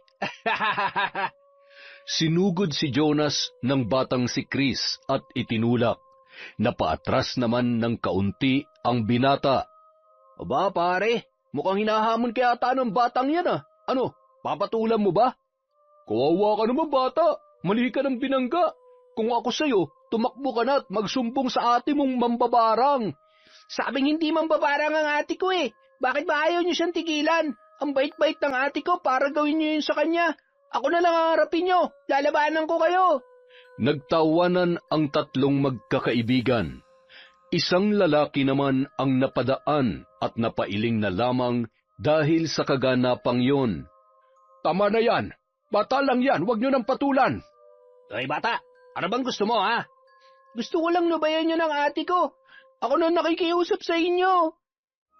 Sinugod si Jonas ng batang si Chris at itinulak. Napaatras naman ng kaunti ang binata. Aba, pare, mukhang hinahamon kaya ata ng batang yan, ah. Ano, papatulan mo ba? Kawawa ka naman, bata. Mali ka ng binangga. Kung ako sa'yo, tumakbo ka na at magsumbong sa ate mong mambabarang. Sabing hindi mambabarang ang ate ko eh. Bakit ba ayaw niyo siyang tigilan? Ang bait-bait ng ate ko para gawin niyo yun sa kanya. Ako na lang ang harapin niyo. Lalabanan ko kayo. Nagtawanan ang 3 magkakaibigan. Isang lalaki naman ang napadaan at napailing na lamang dahil sa kaganapang yon. Tama na yan. Bata lang yan. Huwag niyo nang patulan. Ay, bata. Ano bang gusto mo, ha? Gusto ko lang lubayan niyo ng ate ko. Ako na nakikiusap sa inyo.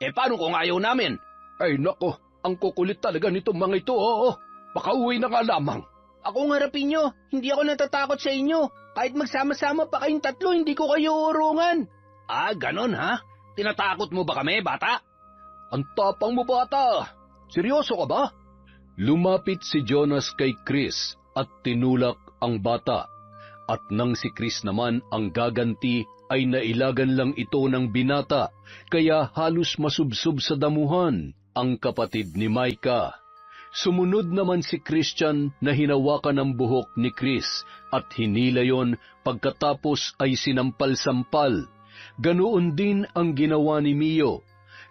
Eh, paano kung ayaw namin? Ay, nako. Ang kukulit talaga nitong mga ito, oo. Baka uwi na nga lamang. Ako ang harapin niyo. Hindi ako natatakot sa inyo. Kahit magsama-sama pa kayong 3, hindi ko kayo urungan. Ah, ganon, ha? Tinatakot mo ba kami, bata? Ang tapang mo, bata. Seryoso ka ba? Lumapit si Jonas kay Chris at tinulak ang bata. At nang si Chris naman ang gaganti ay nailagan lang ito ng binata, kaya halos masubsob sa damuhan ang kapatid ni Micah. Sumunod naman si Christian na hinawakan ang buhok ni Chris at hinila yon pagkatapos ay sinampal-sampal. Ganoon din ang ginawa ni Mio.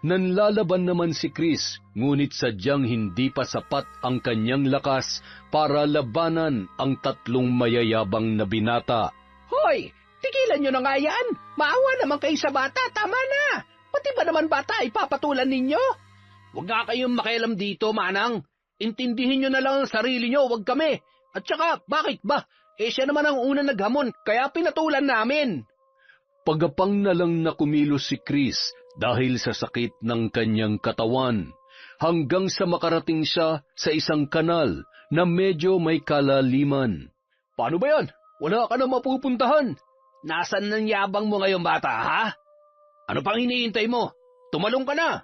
Nanlalaban naman si Chris, ngunit sadyang hindi pa sapat ang kanyang lakas para labanan ang 3 mayayabang na binata. Hoy! Tigilan nyo na nga yan! Maawa naman kayo sa bata, tama na! Pati ba naman bata ipapatulan ninyo? Huwag nga kayong makialam dito, manang. Intindihin nyo na lang ang sarili nyo, huwag kami. At saka, bakit ba? Eh siya naman ang una naghamon, kaya pinatulan namin. Pagapang na lang na kumilos si Chris dahil sa sakit ng kanyang katawan, hanggang sa makarating siya sa isang kanal na medyo may kalaliman. Paano ba yan? Wala ka na mapupuntahan. Nasaan ng yabang mo ngayon, bata, ha? Ano pang hinihintay mo? Tumalong ka na.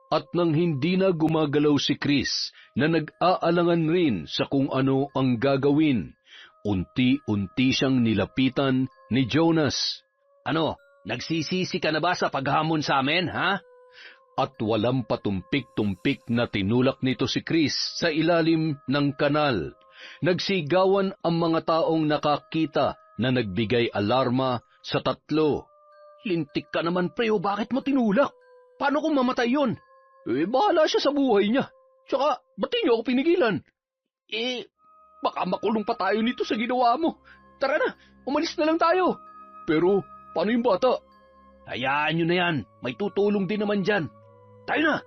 At nang hindi na gumagalaw si Chris, na nag-aalangan rin sa kung ano ang gagawin, Unti-unti siyang nilapitan ni Jonas. Ano, nagsisisi ka na ba sa paghamon sa amin, ha? At walang patumpik-tumpik na tinulak nito si Chris sa ilalim ng kanal. Nagsigawan ang mga taong nakakita na nagbigay alarma sa tatlo. Lintik ka naman, pre, o bakit mo tinulak? Paano kung mamatay yun? Bahala siya sa buhay niya. Tsaka, ba't niyo ako pinigilan? Baka makulong pa tayo nito sa ginawa mo. Tara na, umalis na lang tayo. Pero, paano yung bata? Hayaan nyo na yan, may tutulong din naman dyan. Tayo na!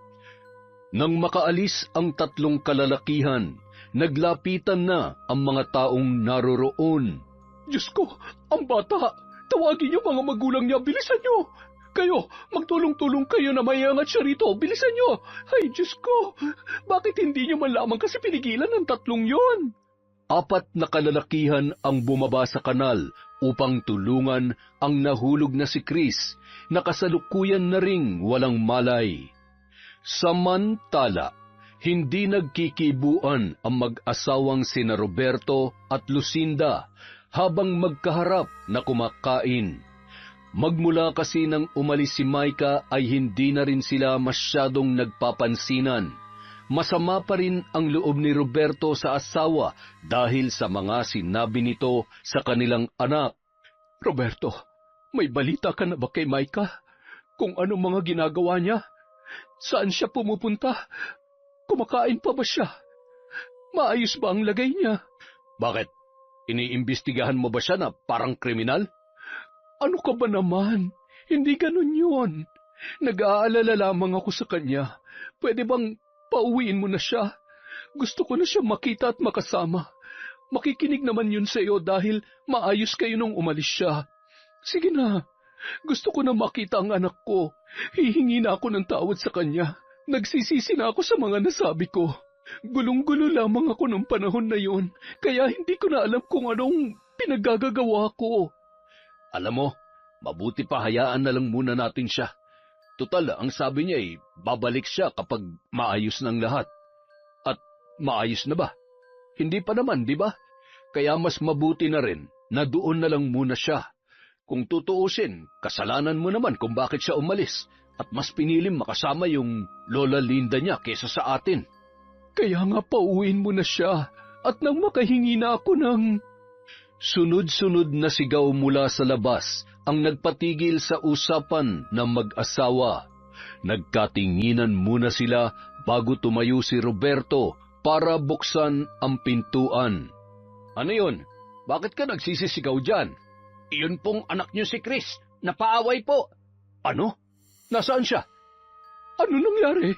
Nang makaalis ang tatlong kalalakihan, naglapitan na ang mga taong naroroon. Diyos ko, ang bata! Tawagin niyo mga magulang niya, bilisan niyo! Kayo, magtulong-tulong kayo na maiangat siya rito, bilisan niyo! Ay, Diyos ko! Bakit hindi niyo man lamang kasi pinigilan ng tatlong yon? 4 na kalalakihan ang bumaba sa kanal upang tulungan ang nahulog na si Chris, na kasalukuyan na ring walang malay. Samantala, hindi nagkikibuan ang mag-asawang sina Roberto at Lucinda habang magkaharap na kumakain. Magmula kasi nang umalis si Micah ay hindi na rin sila masyadong nagpapansinan. Masama pa rin ang loob ni Roberto sa asawa dahil sa mga sinabi nito sa kanilang anak. Roberto, may balita ka na ba kay Micah? Kung ano mga ginagawa niya? Saan siya pumupunta? Kumakain pa ba siya? Maayos ba ang lagay niya? Bakit? Iniimbestigahan mo ba siya na parang kriminal? Ano ka ba naman? Hindi ganun yun. Nag-aalala lamang ako sa kanya. Pwede bang pauwiin mo na siya? Gusto ko na siya makita at makasama. Makikinig naman yun sa iyo dahil maayos kayo nung umalis siya. Sige na, gusto ko na makita ang anak ko. Hihingi na ako ng tawad sa kanya. Nagsisisi na ako sa mga nasabi ko. Gulong-gulo lamang ako nung panahon na yun, kaya hindi ko na alam kung anong pinaggagawa ko. Alam mo, mabuti pa hayaan na lang muna natin siya. Tutal, ang sabi niya ay babalik siya kapag maayos ng lahat. At maayos na ba? Hindi pa naman, di ba? Kaya mas mabuti na rin na doon na lang muna siya. Kung tutuusin, kasalanan mo naman kung bakit siya umalis at mas pinilim makasama yung Lola Linda niya kesa sa atin. Kaya nga pauwiin mo na siya at nang makahingi na ako ng... Sunod-sunod na sigaw mula sa labas ang nagpatigil sa usapan ng mag-asawa. Nagkatinginan muna sila bago tumayo si Roberto para buksan ang pintuan. Ano yun? Bakit ka nagsisisigaw dyan? Iyon pong anak niyo si Chris. Napaaway po. Ano? Nasaan siya? Ano nangyari?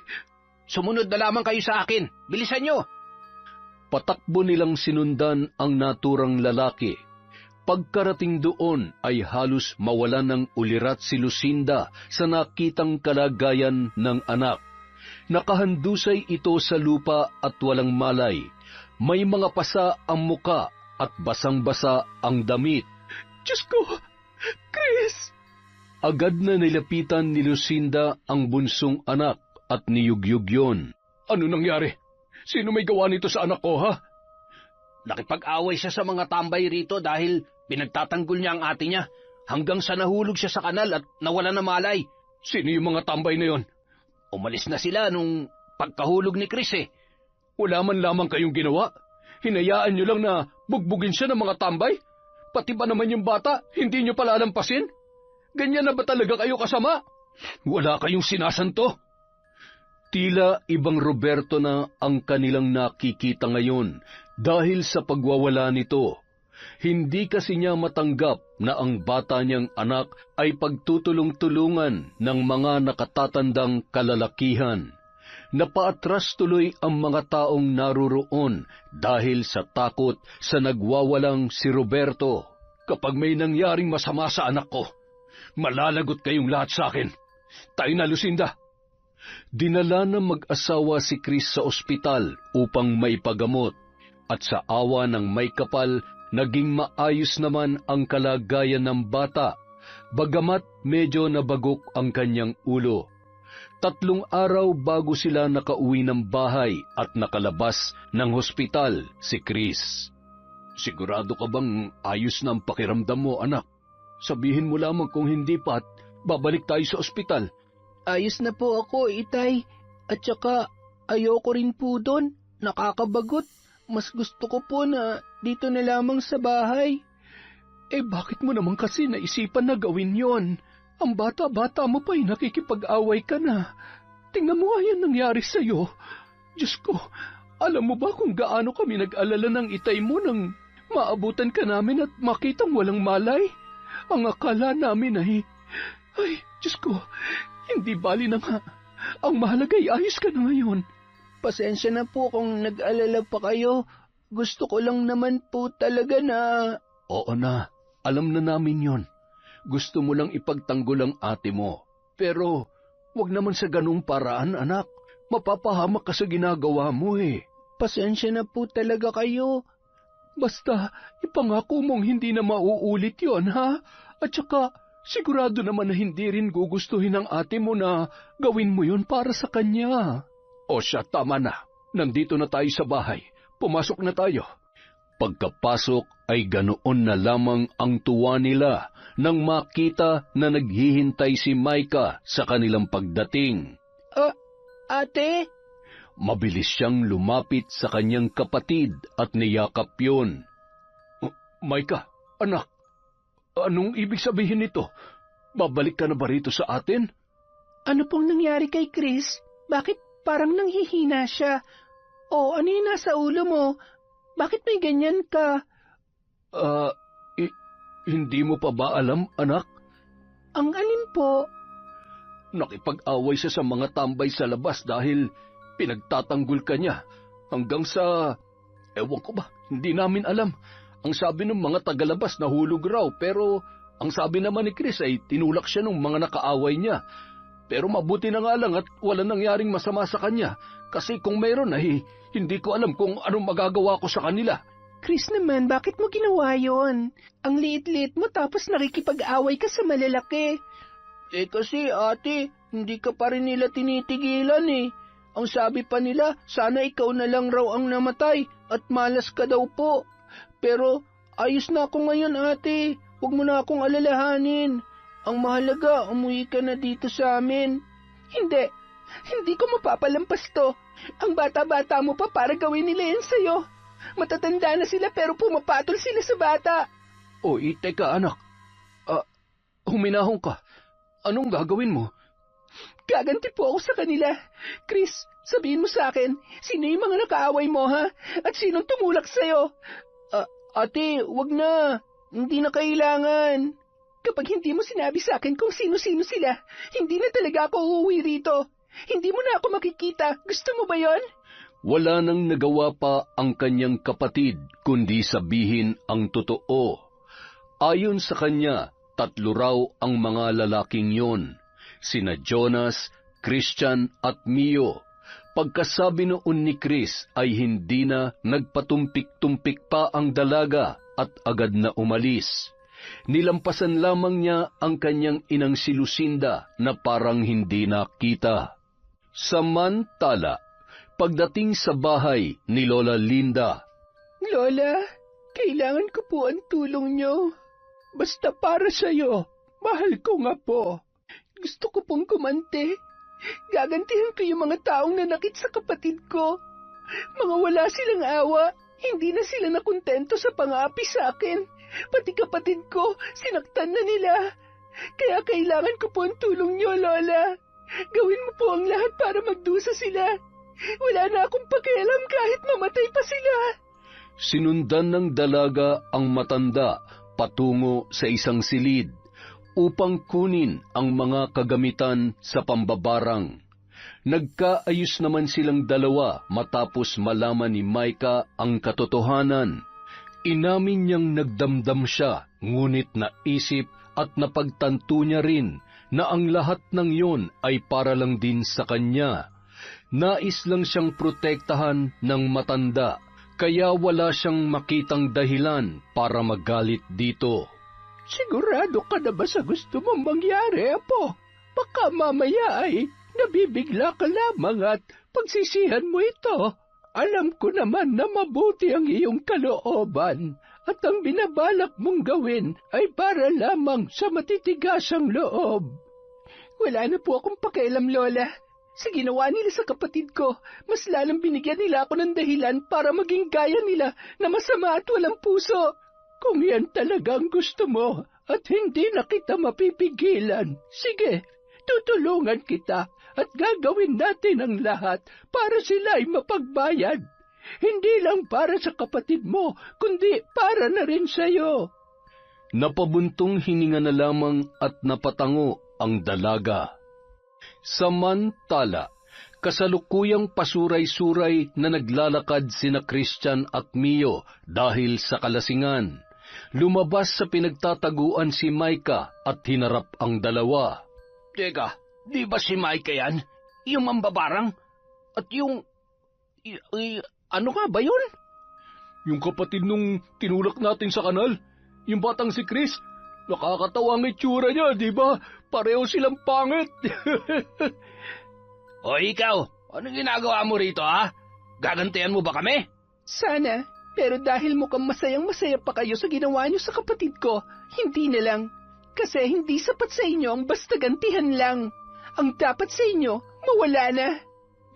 Sumunod na lamang kayo sa akin. Bilisan niyo! Patakbo nilang sinundan ang naturang lalaki. Pagkarating doon ay halos mawalan ng ulirat si Lucinda sa nakitang kalagayan ng anak. Nakahandusay ito sa lupa at walang malay. May mga pasa ang muka at basang-basa ang damit. Diyos ko! Chris! Agad na nilapitan ni Lucinda ang bunsong anak at niyugyug yon. Ano nangyari? Sino may gawa nito sa anak ko, ha? Nakipag-away siya sa mga tambay rito dahil pinagtatanggol niya ang ate niya hanggang sa nahulog siya sa kanal at nawala na malay. Sino yung mga tambay na yon? Umalis na sila nung pagkahulog ni Chris eh. Wala man lamang kayong ginawa. Hinayaan niyo lang na bugbugin siya ng mga tambay? Pati ba naman yung bata, hindi niyo palalampasin? Ganyan na ba talaga kayo kasama? Wala kayong sinasanto. Tila ibang Roberto na ang kanilang nakikita ngayon dahil sa pagwawala nito. Hindi kasi niya matanggap na ang bata niyang anak ay pagtutulong-tulungan ng mga nakatatandang kalalakihan. Napaatras tuloy ang mga taong naroroon dahil sa takot sa nagwawalang si Roberto. Kapag may nangyaring masama sa anak ko, malalagot kayong lahat sa akin. Tayo na, Lucinda. Dinala ng mag-asawa si Chris sa ospital upang maipagamot at sa awa ng may kapal, naging maayos naman ang kalagayan ng bata, bagamat medyo nabagok ang kanyang ulo. 3 araw bago sila nakauwi ng bahay at nakalabas ng hospital si Chris. Sigurado ka bang ayos na ang pakiramdam mo, anak? Sabihin mo lamang kung hindi pa at babalik tayo sa ospital. Ayos na po ako, itay. At saka, ayoko rin po doon. Nakakabagot. Mas gusto ko po na dito na lamang sa bahay. Bakit mo naman kasi naisipan na gawin yon? Ang bata-bata mo pa'y nakikipag-away ka na. Tingnan mo nga yan nangyari sa'yo. Diyos ko, alam mo ba kung gaano kami nag-alala ng itay mo nang maabutan ka namin at makitang walang malay? Ang akala namin ay, Diyos ko, hindi bali na nga. Ang mahalaga ay ayos ka na ngayon. Pasensya na po kung nag-alala pa kayo. Gusto ko lang naman po talaga na... Oo na, alam na namin yon. Gusto mo lang ipagtanggol ang ate mo. Pero, wag naman sa ganung paraan, anak. Mapapahamak ka sa ginagawa mo eh. Pasensya na po talaga kayo. Basta, ipangako mong hindi na mauulit yon, ha? At saka, sigurado naman na hindi rin gugustuhin ng ate mo na gawin mo yon para sa kanya. O siya, tama na. Nandito na tayo sa bahay. Pumasok na tayo. Pagkapasok ay ganoon na lamang ang tuwa nila nang makita na naghihintay si Micah sa kanilang pagdating. Ate? Mabilis siyang lumapit sa kanyang kapatid at niyakap yun. Micah, anak, anong ibig sabihin nito? Babalik ka na ba rito sa atin? Ano pong nangyari kay Chris? Bakit parang nanghihina siya? O ano yung nasa ulo mo? Bakit may ganyan ka? Hindi mo pa ba alam, anak? Ang alin po? Nakipag-away siya sa mga tambay sa labas dahil pinagtatanggol ka niya hanggang sa... Ewan ko ba, hindi namin alam. Ang sabi ng mga tagalabas nahulog raw pero ang sabi naman ni Chris ay tinulak siya ng mga nakaaway niya. Pero mabuti na nga lang at wala nangyaring masama sa kanya kasi kung mayroon ay hindi ko alam kung anong magagawa ko sa kanila. Chris naman, bakit mo ginawa yon? Ang liit-liit mo tapos nakikipag-away ka sa malalaki. Kasi ate, hindi ka pa rin nila tinitigilan eh. Ang sabi pa nila, sana ikaw na lang raw ang namatay at malas ka daw po. Pero ayos na ako ngayon ate, huwag mo na akong alalahanin. Ang mahalaga, umuwi ka na dito sa amin. Hindi ko mapapalampas to. Ang bata-bata mo pa para gawin nila yan sa'yo. Matatanda na sila pero pumapatol sila sa bata. Teka anak, huminahon ka. Anong gagawin mo? Gaganti po ako sa kanila. Chris, sabihin mo sa akin, sino yung mga nakaaway mo ha? At sinong tumulak sa'yo? Ate, wag na. Hindi na kailangan. Kapag hindi mo sinabi sa akin kung sino-sino sila, hindi na talaga ako uuwi rito. Hindi mo na ako makikita. Gusto mo ba yon? Wala nang nagawa pa ang kanyang kapatid kundi sabihin ang totoo. Ayon sa kanya, 3 raw ang mga lalaking yon, sina Jonas, Christian at Mio. Pagkasabi noon ni Chris ay hindi na nagpatumpik-tumpik pa ang dalaga at agad na umalis. Nilampasan lamang niya ang kanyang inang si Lucinda na parang hindi nakita. Samantala, pagdating sa bahay ni Lola Linda, Lola, kailangan ko po ang tulong niyo. Basta para sa'yo, mahal ko nga po. Gusto ko pong kumante. Gagantihan ko yung mga taong nanakit sa kapatid ko. Mga wala silang awa, hindi na sila nakontento sa pang-aapi sa akin. Pati kapatid ko, sinaktan na nila. Kaya kailangan ko po ang tulong niyo, Lola. Gawin mo po ang lahat para magdusa sila. Wala na akong pakialam kahit mamatay pa sila. Sinundan ng dalaga ang matanda patungo sa isang silid upang kunin ang mga kagamitan sa pambabarang. Nagkaayos naman silang dalawa matapos malaman ni Micah ang katotohanan. Inamin niyang nagdamdam siya, ngunit naisip at napagtanto niya rin na ang lahat ng iyon ay para lang din sa kanya. Nais lang siyang protektahan ng matanda, kaya wala siyang makitang dahilan para magalit dito. Sigurado ka na ba sa gusto mong mangyari, Apo? Baka mamaya ay nabibigla ka lamang at pagsisihan mo ito. Alam ko naman na mabuti ang iyong kalooban at ang binabalak mong gawin ay para lamang sa matitigasang loob. Wala na po akong pakialam, Lola. Sa ginawa nila sa kapatid ko, mas lalang binigyan nila ako ng dahilan para maging gaya nila na masama at walang puso. Kung yan talagang gusto mo at hindi na kita mapipigilan, sige, tutulungan kita at gagawin natin ang lahat para sila'y mapagbayad. Hindi lang para sa kapatid mo, kundi para na rin sa'yo. Napabuntong hininga na lamang at napatango ang dalaga. Samantala, kasalukuyang pasuray-suray na naglalakad sina Christian at Mio dahil sa kalasingan. Lumabas sa pinagtataguan si Micah at hinarap ang dalawa. Teka, di ba si Micah yan? Yung mambabarang? At yung... ano nga ba yun? Yung kapatid nung tinulak natin sa kanal, yung batang si Chris, nakakatawa ang itsura niya, di ba? Pareho silang pangit. O ikaw, anong ginagawa mo rito, ha? Gagantihan mo ba kami? Sana, pero dahil mukhang masayang-masaya pa kayo sa ginawa niyo sa kapatid ko, hindi na lang. Kasi hindi sapat sa inyo ang basta gantihan lang. Ang dapat sa inyo, mawala na.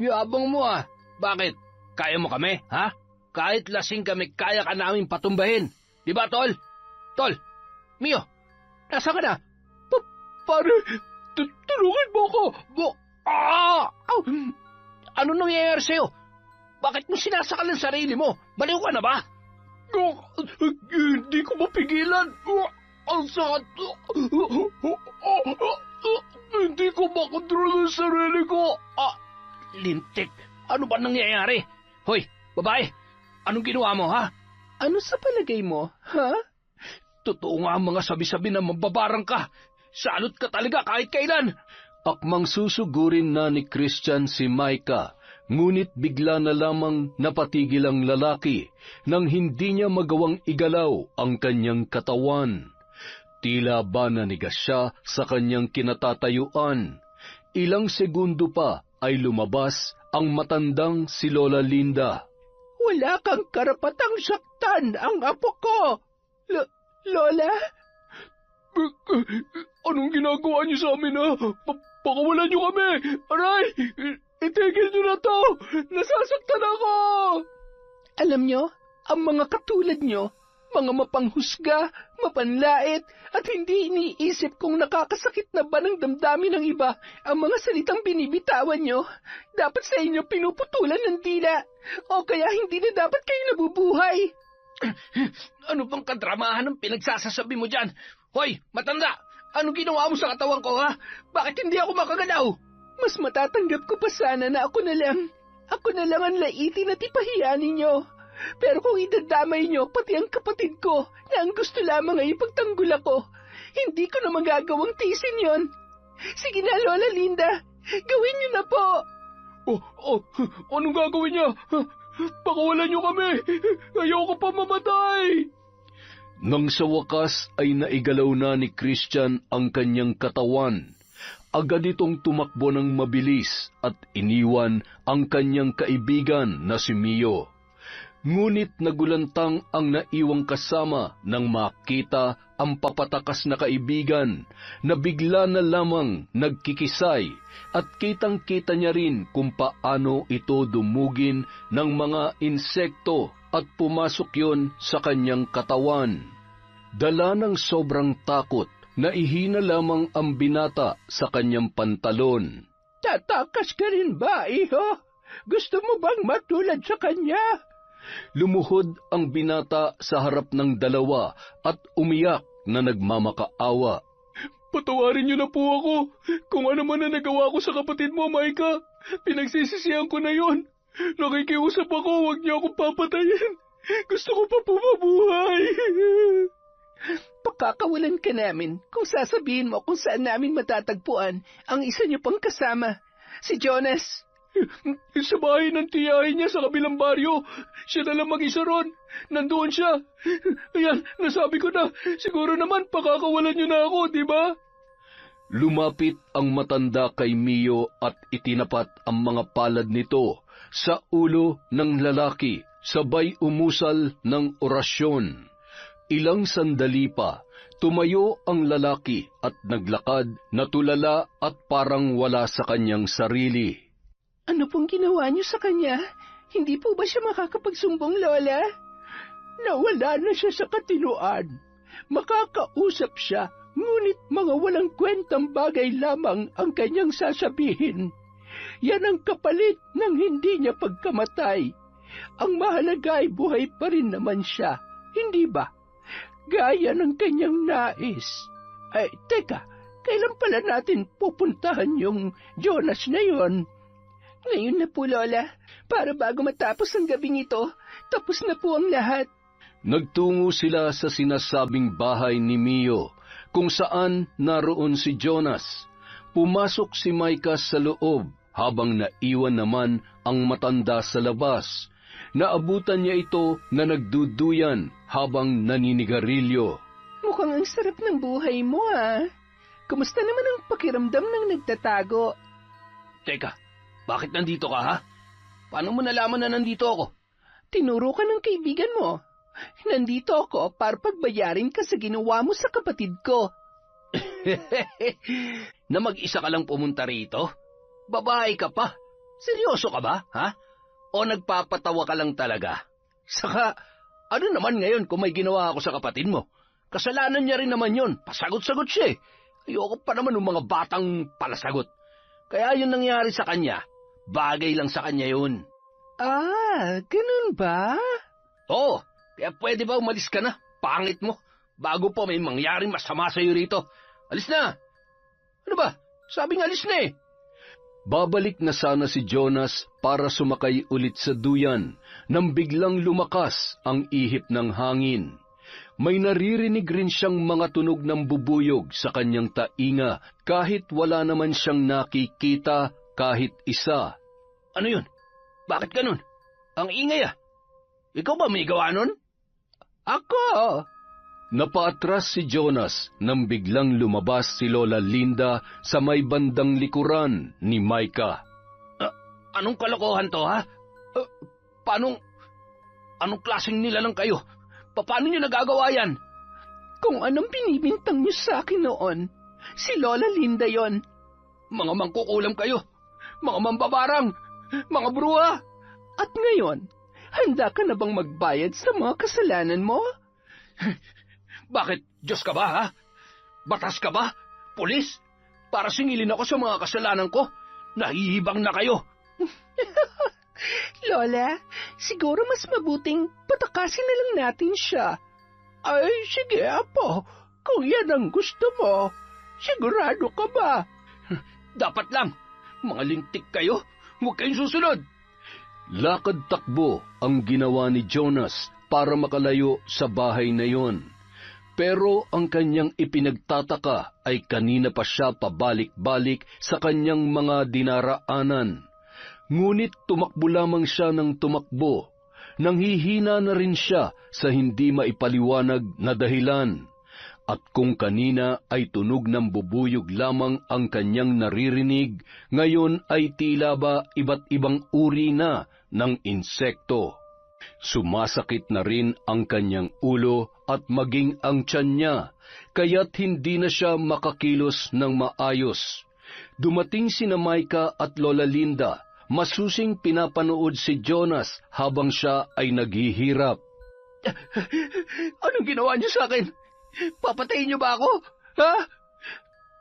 Yabang mo, ah. Bakit? Kaya mo kami, ha? Kahit lasing kami, kaya ka namin patumbahin. Di ba, Tol? Tol, Mio, nasa ka na? Pare, tulungan mo ako. Ano nangyayari sa'yo? Bakit mo sinasakal ang sarili mo? Baliw ka na ba? Hindi ko mapigilan. Ang sakit. Hindi ko makontrol ang sarili ko. Lintik, ano ba nangyayari? Hoy, babae, anong ginawa mo, ha? Ano sa palagay mo, ha? Totoo nga ang mga sabi-sabi na mababarang ka. Salot ka talaga kahit kailan. Akmang susugurin na ni Christian si Micah, ngunit bigla na lamang napatigil ang lalaki nang hindi niya magawang igalaw ang kanyang katawan. Tila ba nanigas siya sa kanyang kinatatayuan. Ilang segundo pa ay lumabas ang matandang si Lola Linda. Wala kang karapatang saktan ang apo ko. Lola? Anong ginagawa niyo sa amin, ha? Pakawalan niyo kami! Aray! Itigil niyo na to! Nasasaktan ako! Alam niyo, ang mga katulad niyo, mga mapanghusga, mapanlait, at hindi iniisip kung nakakasakit na ba ng damdamin ng iba ang mga salitang binibitawan niyo, dapat sa inyo pinuputulan ng dila, o kaya hindi na dapat kayo nabubuhay. Ano bang kadramahan ng pinagsasasabi mo dyan? Hoy, matanda! Anong ginawa mo sa katawan ko, ha? Bakit hindi ako makagalaw? Mas matatanggap ko pa sana na ako na lang ang laitin at ipahiya ninyo. Pero kung idadamay nyo pati ang kapatid ko na ang gusto lamang ay ipagtanggol ako, hindi ko na magagawang tiisin yon. Sige na, Lola Linda, gawin nyo na po. Anong gagawin niya? Pakawalan niyo kami! Ayoko pa mamatay! Nang sa wakas ay naigalaw na ni Christian ang kanyang katawan, agad itong tumakbo ng mabilis at iniwan ang kanyang kaibigan na si Mio. Ngunit nagulantang ang naiwang kasama nang makita ang papatakas na kaibigan na bigla na lamang nagkikisay at kitang-kita niya rin kung paano ito dumugin ng mga insekto at pumasok yon sa kanyang katawan. Dala ng sobrang takot, naihina lamang ang binata sa kanyang pantalon. Tatakas ka rin ba, iho? Gusto mo bang matulad sa kanya? Lumuhod ang binata sa harap ng dalawa at umiyak na nagmamakaawa. Patawarin niyo na po ako. Kung ano man na nagawa ko sa kapatid mo, Micah, pinagsisisihan ko na yon. Nakikiusap ako, huwag niyo akong papatayin. Gusto ko pa po mabuhay. Pakakawalan ka namin kung sasabihin mo kung saan namin matatagpuan ang isa niyo pang kasama, si Jonas. Sa bahay ng tiyahin niya sa kabilang baryo. Siya na lang mag-isa ron. Nandoon siya. Ayan, nasabi ko na. Siguro naman pakakawalan niyo na ako, di ba? Lumapit ang matanda kay Mio at itinapat ang mga palad nito sa ulo ng lalaki, sabay umusal ng orasyon. Ilang sandali pa, tumayo ang lalaki at naglakad na tulala at parang wala sa kanyang sarili. Ano pong ginawa niyo sa kanya? Hindi po ba siya makakapagsumbong, Lola? Nawala na siya sa katinuan. Makakausap siya, ngunit mga walang kwentang bagay lamang ang kanyang sasabihin. Yan ang kapalit ng hindi niya pagkamatay. Ang mahalaga ay buhay pa rin naman siya, hindi ba? Gaya ng kanyang nais. Ay, teka, kailan pala natin pupuntahan yung Jonas na yon? Ngayon na po, Lola. Para bago matapos ang gabing ito, tapos na po ang lahat. Nagtungo sila sa sinasabing bahay ni Mio, kung saan naroon si Jonas. Pumasok si Micah sa loob, habang naiwan naman ang matanda sa labas. Naabutan niya ito na nagduduyan habang naninigarilyo. Mukhang ang sarap ng buhay mo, ah. Kumusta naman ang pakiramdam ng nagtatago? Teka, bakit nandito ka, ha? Paano mo nalaman na nandito ako? Tinuro ka ng kaibigan mo. Nandito ako para pagbayarin ka sa ginawa mo sa kapatid ko. Na mag-isa ka lang pumunta rito? Babae ka pa. Seryoso ka ba, ha? O nagpapatawa ka lang talaga? Saka, ano naman ngayon kung may ginawa ako sa kapatid mo? Kasalanan niya rin naman yon. Pasagot-sagot siya eh. Ayoko pa naman ng mga batang palasagot. Kaya yun nangyari sa kanya, bagay lang sa kanya yun. Ah, ganun ba? Oo, kaya pwede ba umalis ka na? Pangit mo. Bago pa may mangyaring masama sa'yo rito. Alis na! Ano ba? Sabing alis na eh. Babalik na sana si Jonas para sumakay ulit sa duyan nang biglang lumakas ang ihip ng hangin. May naririnig rin siyang mga tunog ng bubuyog sa kanyang tainga kahit wala naman siyang nakikita kahit isa. Ano yun? Bakit ganun? Ang ingay ah. Ikaw ba may gawa nun? Ako! Napaatras si Jonas nang biglang lumabas si Lola Linda sa may bandang likuran ni Micah. Anong kalokohan to, ha? Anong klaseng nilalang kayo? Paano nyo nagagawa yan? Kung anong binibintang niyo sa akin noon, si Lola Linda yon. Mga mangkukulam kayo, mga mambabarang, mga bruha. At ngayon, handa ka na bang magbayad sa mga kasalanan mo? Bakit? Diyos ka ba, ha? Batas ka ba? Pulis? Para singilin ako sa mga kasalanan ko? Nahihibang na kayo. Lola, siguro mas mabuting patakasin na lang natin siya. Ay, sige, Apo. Kung yan ang gusto mo, sigurado ka ba? Dapat lang. Mga lintik kayo. Huwag kayong susunod. Lakad-takbo ang ginawa ni Jonas para makalayo sa bahay na yon. Pero ang kanyang ipinagtataka ay kanina pa siya pabalik-balik sa kanyang mga dinaraanan. Ngunit tumakbo lamang siya ng tumakbo. Nanghihina na rin siya sa hindi maipaliwanag na dahilan. At kung kanina ay tunog ng bubuyog lamang ang kanyang naririnig, ngayon ay tila ba iba't ibang uri na ng insekto. Sumasakit na rin ang kanyang ulo at maging ang tiyan niya, kaya't hindi na siya makakilos ng maayos. Dumating sina Micah at Lola Linda, masusing pinapanood si Jonas habang siya ay naghihirap. Anong ginawa niyo sa akin? Papatayin niyo ba ako? Ha?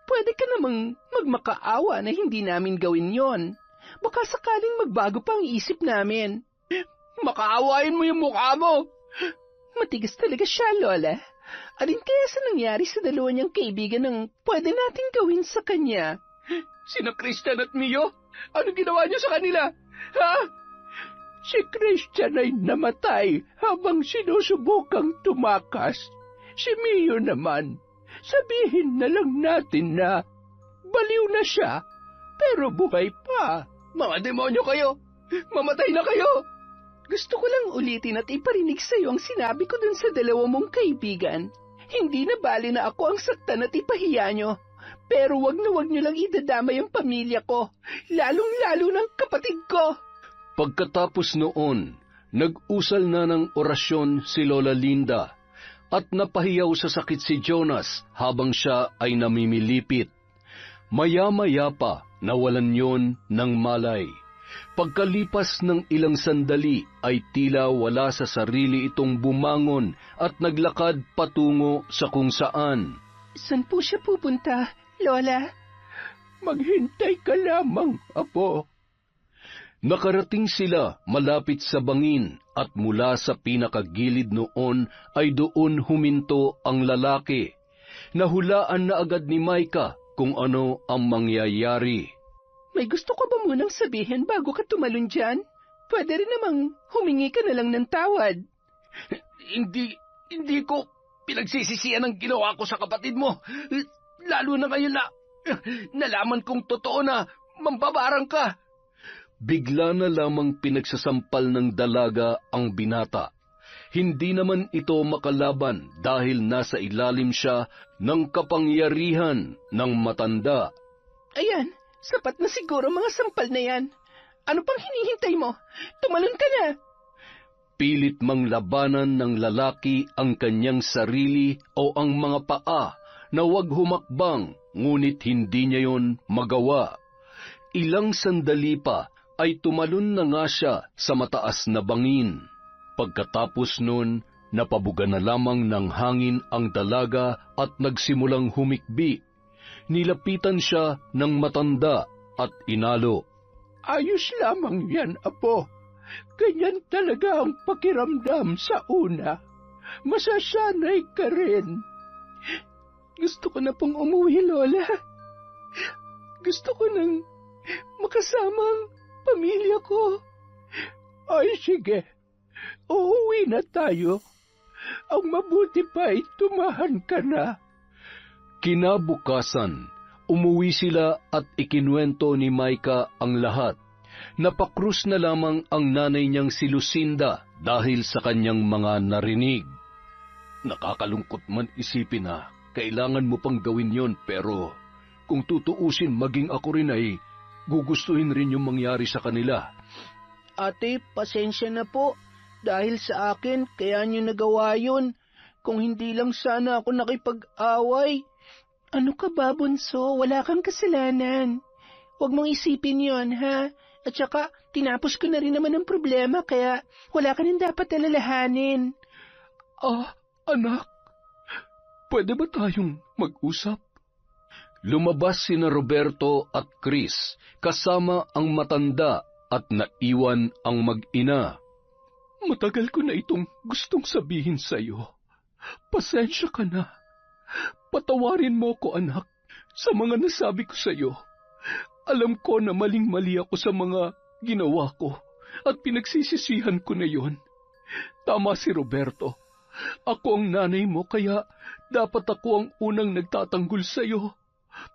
Pwede ka namang magmakaawa na hindi namin gawin yon. Baka sakaling magbago pa ang isip namin. Makaawain mo yung mukha mo. Matigas talaga siya, Lola. Alin kaya sa nangyari sa dalawa niyang kaibigan ang pwede nating gawin sa kanya? Sina Christian at Mio? Anong ginawa niyo sa kanila? Ha? Si Christian ay namatay habang sinusubukang tumakas. Si Mio naman, sabihin na lang natin na baliw na siya, pero buhay pa. Mga demonyo kayo! Mamatay na kayo! Gusto ko lang ulitin at iparinig sa iyo ang sinabi ko dun sa dalawa mong kaibigan. Hindi na bali na ako ang saktan at ipahiya nyo. Pero wag nyo lang idadamay ang pamilya ko, lalong-lalo ng kapatid ko. Pagkatapos noon, nag-usal na ng orasyon si Lola Linda, at napahiyaw sa sakit si Jonas habang siya ay namimilipit. Maya-maya pa nawalan yon ng malay. Pagkalipas ng ilang sandali ay tila wala sa sarili itong bumangon at naglakad patungo sa kung saan. Saan po siya pupunta, Lola? Maghintay ka lamang, Apo. Nakarating sila malapit sa bangin at mula sa pinakagilid noon ay doon huminto ang lalaki. Nahulaan na agad ni Micah kung ano ang mangyayari. May gusto ka ba munang sabihin bago ka tumalon dyan? Pwede rin namang humingi ka na lang ng tawad. Hindi ko pinagsisisihan ang ginawa ko sa kapatid mo. Lalo na ngayon na nalaman kong totoo na mambabarang ka. Bigla na lamang pinagsasampal ng dalaga ang binata. Hindi naman ito makalaban dahil nasa ilalim siya ng kapangyarihan ng matanda. Ayan, sapat na siguro mga sampal na yan. Ano pang hinihintay mo? Tumalon ka na! Pilit mang labanan ng lalaki ang kanyang sarili o ang mga paa na huwag humakbang, ngunit hindi niya yon magawa. Ilang sandali pa ay tumalon na nga siya sa mataas na bangin. Pagkatapos nun, napabuga na lamang ng hangin ang dalaga at nagsimulang humikbi. Nilapitan siya ng matanda at inalo. Ayos lamang yan, Apo. Ganyan talaga ang pakiramdam sa una. Masasanay ka rin. Gusto ko na pong umuwi, Lola. Gusto ko nang makasama ang pamilya ko. Ay, sige. Uuwi na tayo. Ang mabuti pa ay tumahan ka na. Kinabukasan, umuwi sila at ikinuwento ni Micah ang lahat. Napakrus na lamang ang nanay niyang si Lucinda dahil sa kanyang mga narinig. Nakakalungkot man isipin na kailangan mo pang gawin yon, pero kung tutuusin maging ako rin ay gugustuhin rin yung mangyari sa kanila. Ate, pasensya na po. Dahil sa akin, kaya niyo nagawa yun. Kung hindi lang sana ako nakipag-away. Ano ka ba, Bunso? Wala kang kasalanan. Huwag mong isipin yon, ha? At saka, tinapos ko na rin naman ang problema, kaya wala ka nang dapat alalahanin. Anak, pwede ba tayong mag-usap? Lumabas sina Roberto at Chris, kasama ang matanda at naiwan ang mag-ina. Matagal ko na itong gustong sabihin sa'yo. Pasensya ka na. Patawarin mo ko, anak, sa mga nasabi ko sa'yo. Alam ko na maling-mali ako sa mga ginawa ko at pinagsisisihan ko na yon. Tama si Roberto. Ako ang nanay mo kaya dapat ako ang unang nagtatanggol sa'yo.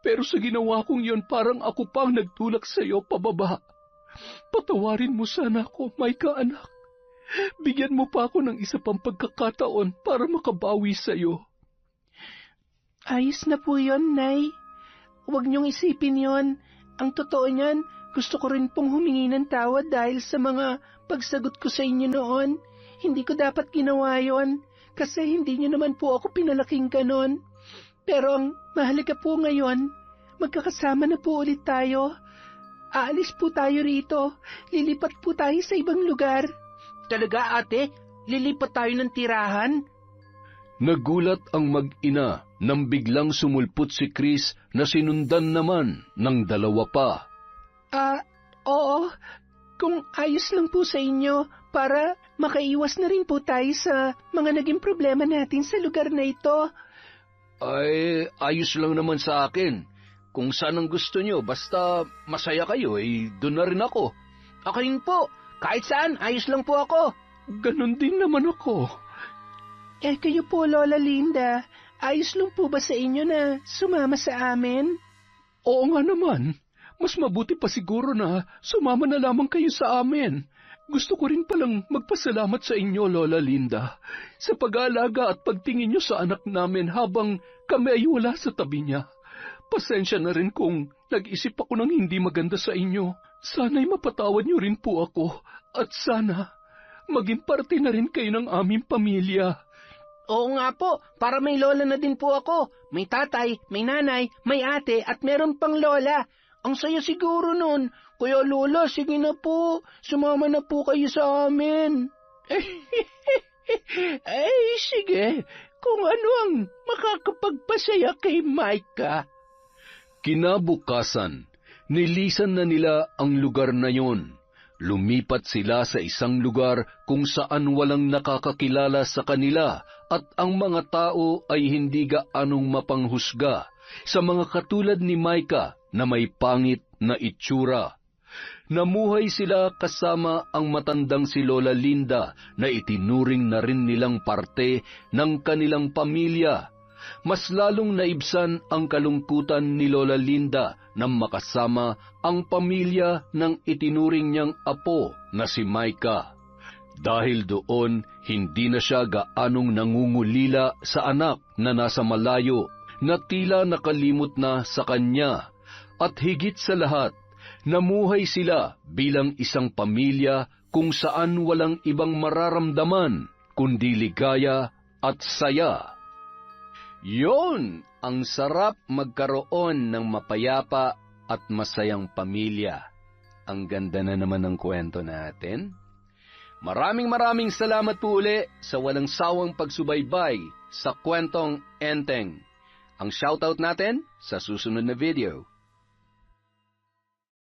Pero sa ginawa kong yon parang ako pa ang nagtulak sa'yo pababa. Patawarin mo sana ako, Micah, anak. Bigyan mo pa ako ng isa pang pagkakataon para makabawi sa'yo. Ayos na po yun, Nay. Huwag niyong isipin yon. Ang totoo niyan, gusto ko rin pong humingi ng tawad dahil sa mga pagsagot ko sa inyo noon. Hindi ko dapat ginawa yon kasi hindi niyo naman po ako pinalaking ganon. Pero ang mahalaga po ngayon, magkakasama na po ulit tayo. Aalis po tayo rito. Lilipat po tayo sa ibang lugar. Talaga, ate? Lilipat tayo ng tirahan? Nagulat ang mag-ina nang biglang sumulpot si Chris na sinundan naman ng dalawa pa. Oo. Kung ayos lang po sa inyo para makaiwas na rin po tayo sa mga naging problema natin sa lugar na ito. Ay, ayos lang naman sa akin. Kung saan ang gusto nyo, basta masaya kayo, doon na rin ako. Ako rin po. Kahit saan, ayos lang po ako. Ganon din naman ako. Kayo po, Lola Linda, ayos lang po ba sa inyo na sumama sa amin? Oo nga naman. Mas mabuti pa siguro na sumama na lamang kayo sa amin. Gusto ko rin palang magpasalamat sa inyo, Lola Linda, sa pag-aalaga at pagtingin nyo sa anak namin habang kami ay wala sa tabi niya. Pasensya na rin kung nag-isip ako ng hindi maganda sa inyo. Sana'y mapatawad niyo rin po ako at sana maging parte na rin kayo ng aming pamilya. Oo nga po, para may lola na din po ako. May tatay, may nanay, may ate, at meron pang lola. Ang saya siguro nun. Kaya lola, sige na po, sumama na po kayo sa amin. Ay, sige, kung ano ang makakapagpasaya kay Micah. Kinabukasan, nilisan na nila ang lugar na yon. Lumipat sila sa isang lugar kung saan walang nakakakilala sa kanila at ang mga tao ay hindi gaanong mapanghusga sa mga katulad ni Micah na may pangit na itsura. Namuhay sila kasama ang matandang si Lola Linda na itinuring na rin nilang parte ng kanilang pamilya. Mas lalong naibsan ang kalungkutan ni Lola Linda nang makasama ang pamilya ng itinuring niyang apo na si Micah. Dahil doon, hindi na siya gaanong nangungulila sa anak na nasa malayo, na tila nakalimot na sa kanya. At higit sa lahat, namuhay sila bilang isang pamilya kung saan walang ibang mararamdaman kundi ligaya at saya. Yon ang sarap magkaroon ng mapayapa at masayang pamilya. Ang ganda na naman ng kwento natin. Maraming salamat po uli sa walang sawang pagsubaybay sa Kwentong Enteng. Ang shoutout natin sa susunod na video.